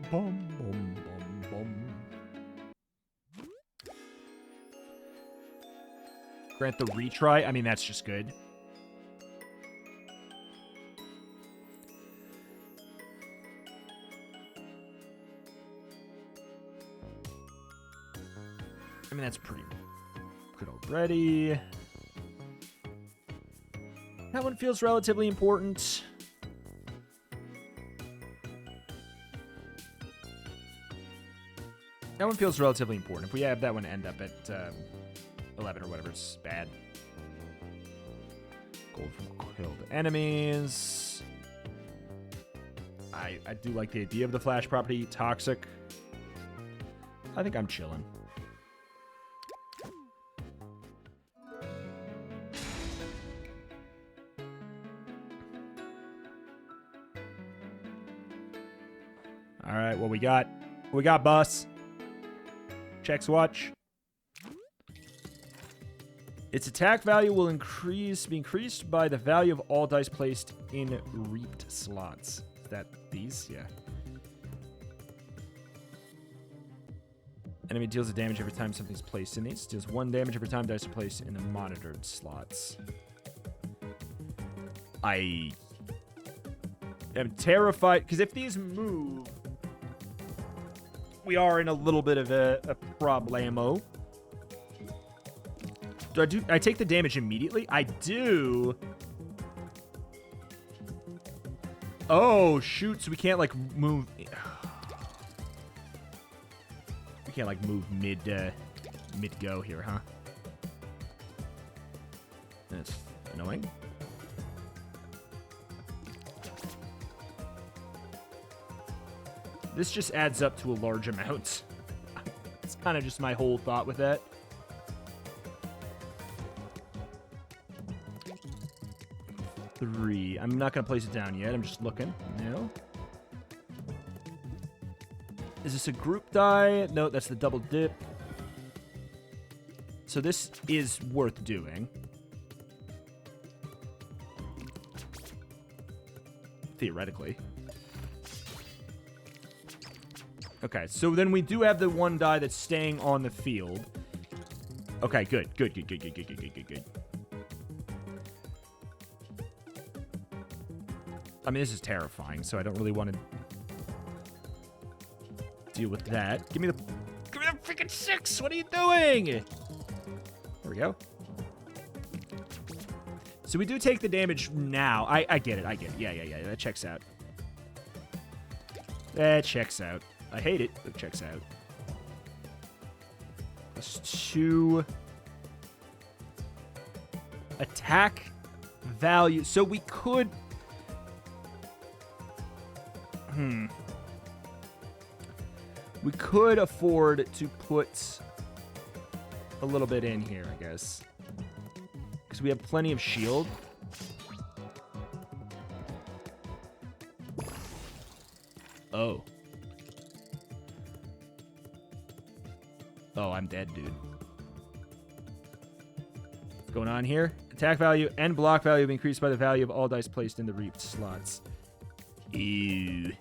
Bum, bum, bum, bum. Grant the retry. I mean, that's just good. I mean, that's pretty good already. That one feels relatively important. That one feels relatively important. If we have that one end up at 11 or whatever, it's bad. Gold from killed enemies. I do like the idea of the flash property. Toxic. I think I'm chilling. All right, what we got? What we got, boss? Checks watch. Its attack value will be increased by the value of all dice placed in reaped slots. Is that these? Yeah. Enemy deals a damage every time something's placed in these. Deals 1 damage every time dice are placed in the monitored slots. I am terrified, because if these move, we are in a little bit of a problemo. I take the damage immediately? I do. Oh, shoot. So we can't, like, move. We can't, like, move mid-go here, huh? That's annoying. This just adds up to a large amount. It's kind of just my whole thought with that. Three. I'm not going to place it down yet. I'm just looking. No. Is this a group die? No, that's the double dip. So this is worth doing. theoretically. Okay, so then we do have the one die that's staying on the field. Okay, good. Good. I mean, this is terrifying, so I don't really want to deal with that. Give me the freaking 6! What are you doing? There we go. So we do take the damage now. I get it. Yeah. That checks out. That checks out. I hate it, but it checks out. +2 attack value. So we could... We could afford to put a little bit in here, I guess. Because we have plenty of shield. Oh. Oh, I'm dead, dude. What's going on here? Attack value and block value have increased by the value of all dice placed in the reaped slots. Ew.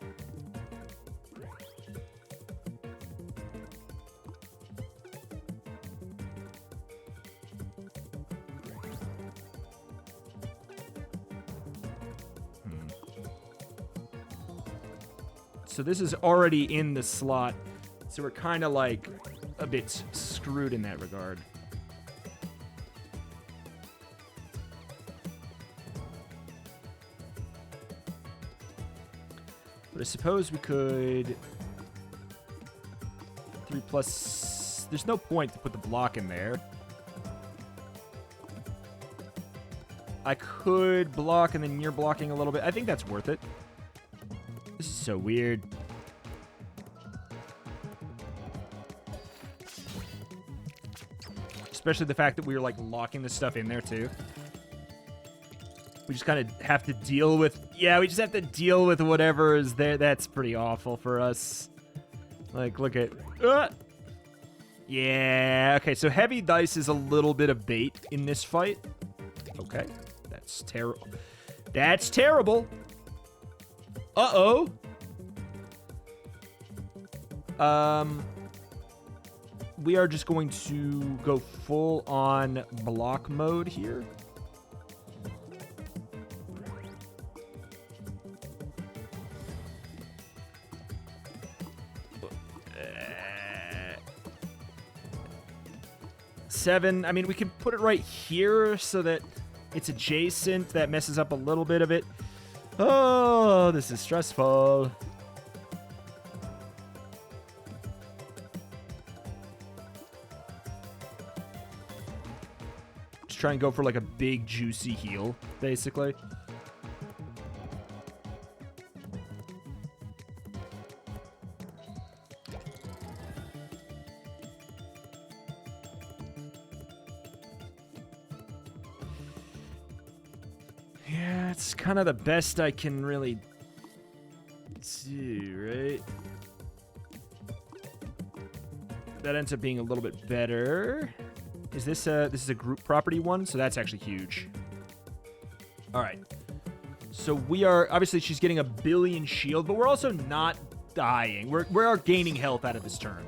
So this is already in the slot, so we're kind of like a bit screwed in that regard. But I suppose we could... 3+... There's no point to put the block in there. I could block and then you're blocking a little bit. I think that's worth it. This is so weird. Especially the fact that we were, like, locking this stuff in there, too. We just kind of have to deal with... Yeah, we just have to deal with whatever is there. That's pretty awful for us. Like, look at... Yeah, okay, so heavy dice is a little bit of bait in this fight. Okay, that's terrible. That's terrible. Uh-oh. We are just going to go full on block mode here. Seven. I mean, we can put it right here so that it's adjacent. That messes up a little bit of it. Oh, this is stressful. Just try and go for like a big juicy heal, basically. Yeah, it's kind of the best I can really do, right? That ends up being a little bit better. Is this is a group property one, so that's actually huge. All right. So we are, obviously she's getting 1 billion shield, but we're also not dying. We're gaining health out of this turn.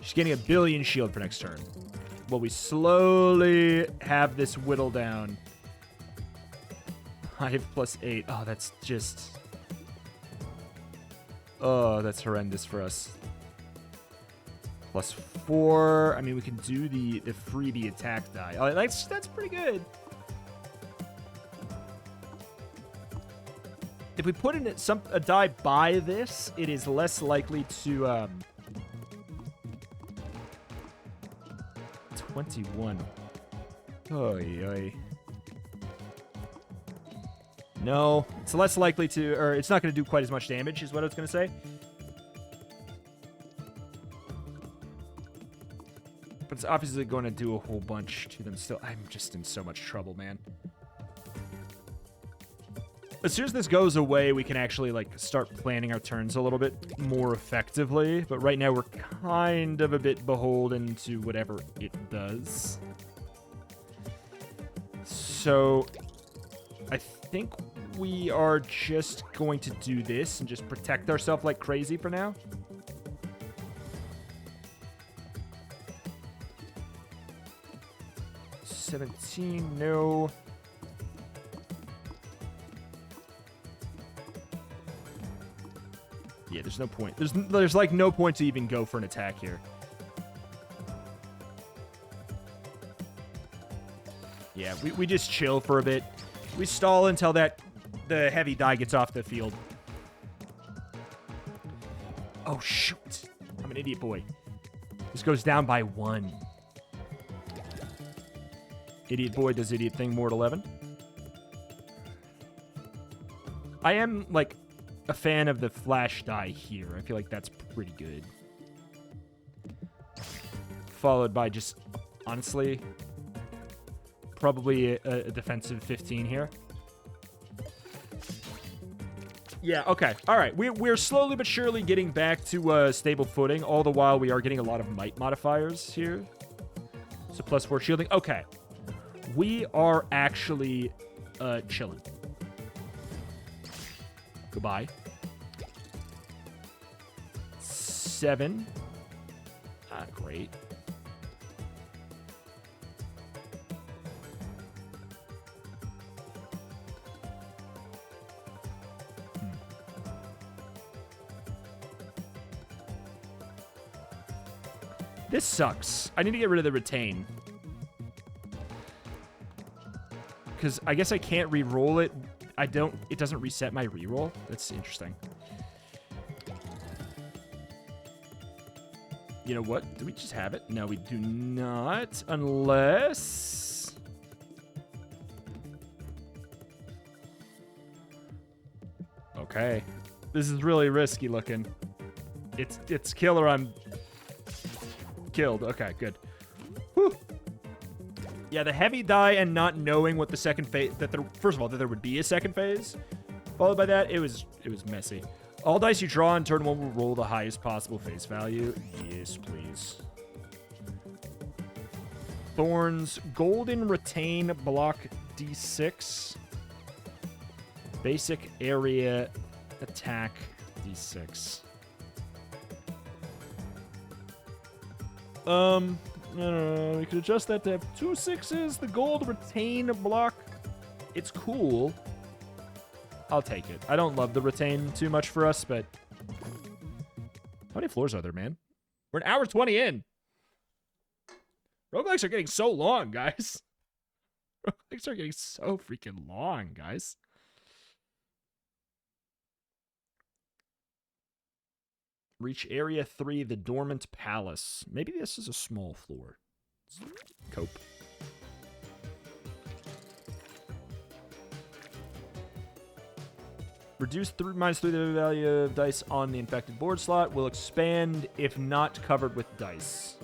She's getting 1 billion shield for next turn. While we slowly have this whittle down. 5 + 8. Oh, that's just... Oh, that's horrendous for us. +4. I mean, we can do the freebie attack die. Oh, that's pretty good. If we put in a die by this, it is less likely to 21. Oy. No, it's less likely to, or it's not going to do quite as much damage, is what I was going to say. But it's obviously going to do a whole bunch to them still. I'm just in so much trouble, man. As soon as this goes away, we can actually, like, start planning our turns a little bit more effectively. But right now, we're kind of a bit beholden to whatever it does. So, I think we are just going to do this and just protect ourselves like crazy for now. $17, no. Yeah, there's no point. There's like no point to even go for an attack here. Yeah, we just chill for a bit. We stall until the heavy die gets off the field. Oh, shoot. I'm an idiot boy. This goes down by 1. Idiot boy does idiot thing, Mort 11. I am, like, a fan of the flash die here. I feel like that's pretty good. Followed by just, honestly, probably a defensive 15 here. Yeah, okay. All right. We're slowly but surely getting back to stable footing. All the while, we are getting a lot of might modifiers here. So +4 shielding. Okay. We are actually chilling. Goodbye. 7. Ah, great. This sucks. I need to get rid of the retain. Because I guess I can't re-roll it. It doesn't reset my re-roll. That's interesting. You know what? Do we just have it? No, we do not. Unless... Okay. This is really risky looking. It's kill or I'm killed. Okay, good. Whew. Yeah, the heavy die and not knowing what the second phase... First of all, that there would be a second phase. Followed by that, it was messy. All dice you draw in turn 1 will roll the highest possible face value. Yes, please. Thorns. Golden retain block D6. Basic area attack D6. I don't know. We could adjust that to have 2 6s. The gold retain block. It's cool. I'll take it. I don't love the retain too much for us, but... How many floors are there, man? We're an hour 20 in. Roguelikes are getting so long, guys. Roguelikes are getting so freaking long, guys. Reach area 3, the Dormant Palace. Maybe this is a small floor. Cope. Reduce -3 the value of dice on the infected board slot. Will expand if not covered with dice.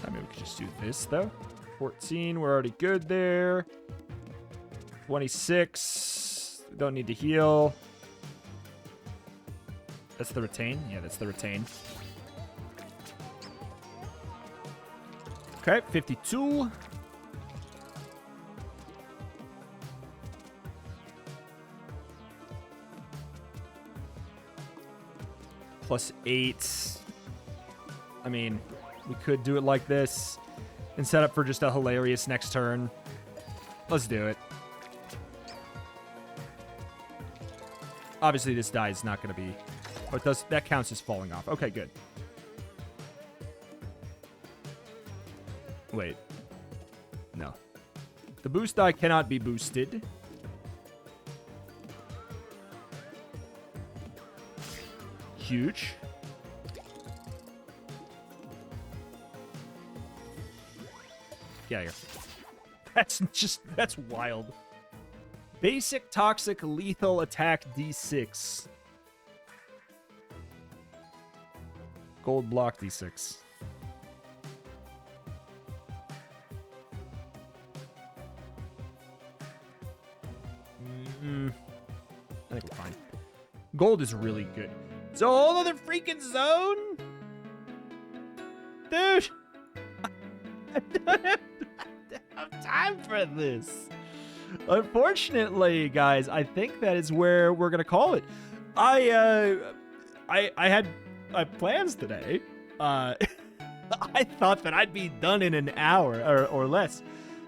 I mean, we could just do this, though. 14, we're already good there. 26. We don't need to heal. That's the retain? Yeah, that's the retain. Okay, 52. +8. I mean, we could do it like this and set up for just a hilarious next turn. Let's do it. Obviously, this die is not going to be... Oh, that counts as falling off. Okay, good. Wait. No. The boost die cannot be boosted. Huge. Get out of here. That's wild. Basic toxic lethal attack D6. Gold block D6. I think we're fine. Gold is really good. It's a whole other freaking zone? Dude! I don't have time for this. Unfortunately, guys, I think that is where we're gonna call it. I had plans today. I thought that I'd be done in an hour or less,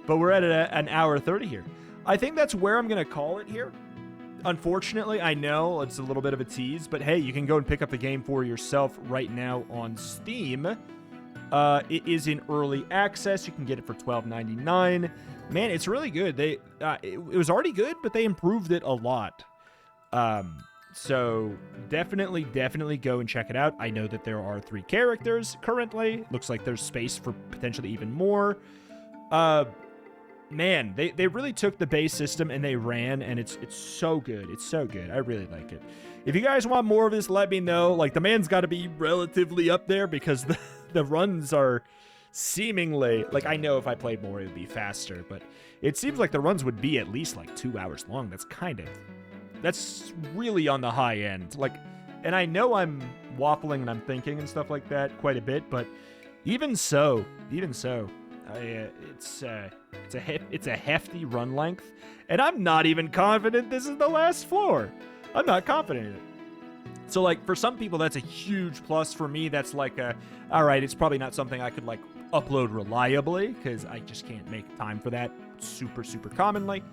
but we're at an hour 30 here. I think that's where I'm gonna call it here. Unfortunately, I know it's a little bit of a tease, but hey, you can go and pick up the game for yourself right now on Steam. It is in early access. You can get it for $12.99. Man, it's really good. It was already good, but they improved it a lot. So definitely go and check it out. I know that there are 3 characters currently. Looks like there's space for potentially even more. Man, they really took the base system and they ran, and it's so good. It's so good. I really like it. If you guys want more of this, let me know. Like, the man's got to be relatively up there because the runs are seemingly... Like, I know if I played more, it would be faster, but it seems like the runs would be at least, like, 2 hours long. That's really on the high end. Like, and I know I'm waffling and I'm thinking and stuff like that quite a bit, but even so, it's a hefty run length, and I'm not even confident this is the last floor. I'm not confident in it. So, like, for some people, that's a huge plus. For me, that's like all right, it's probably not something I could, like, upload reliably, because I just can't make time for that super commonly.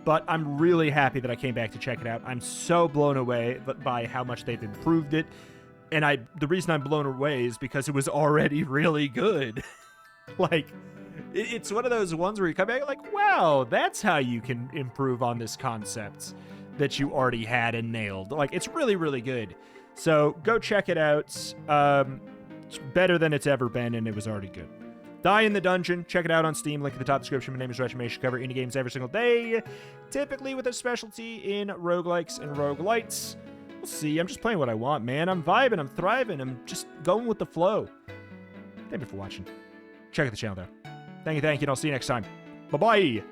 But I'm really happy that I came back to check it out. I'm so blown away by how much they've improved it. And the reason I'm blown away is because it was already really good. Like, it's one of those ones where you come back like, wow, that's how you can improve on this concept that you already had and nailed. Like, it's really good. So go check it out. It's better than it's ever been, and it was already good. Die in the Dungeon. Check it out on Steam. Link in the top description. My name is Retromation. Cover indie games every single day, typically with a specialty in roguelikes and roguelites. We'll see. I'm just playing what I want, man. I'm vibing. I'm thriving. I'm just going with the flow. Thank you for watching. Check out the channel, though. Thank you, and I'll see you next time. Bye-bye.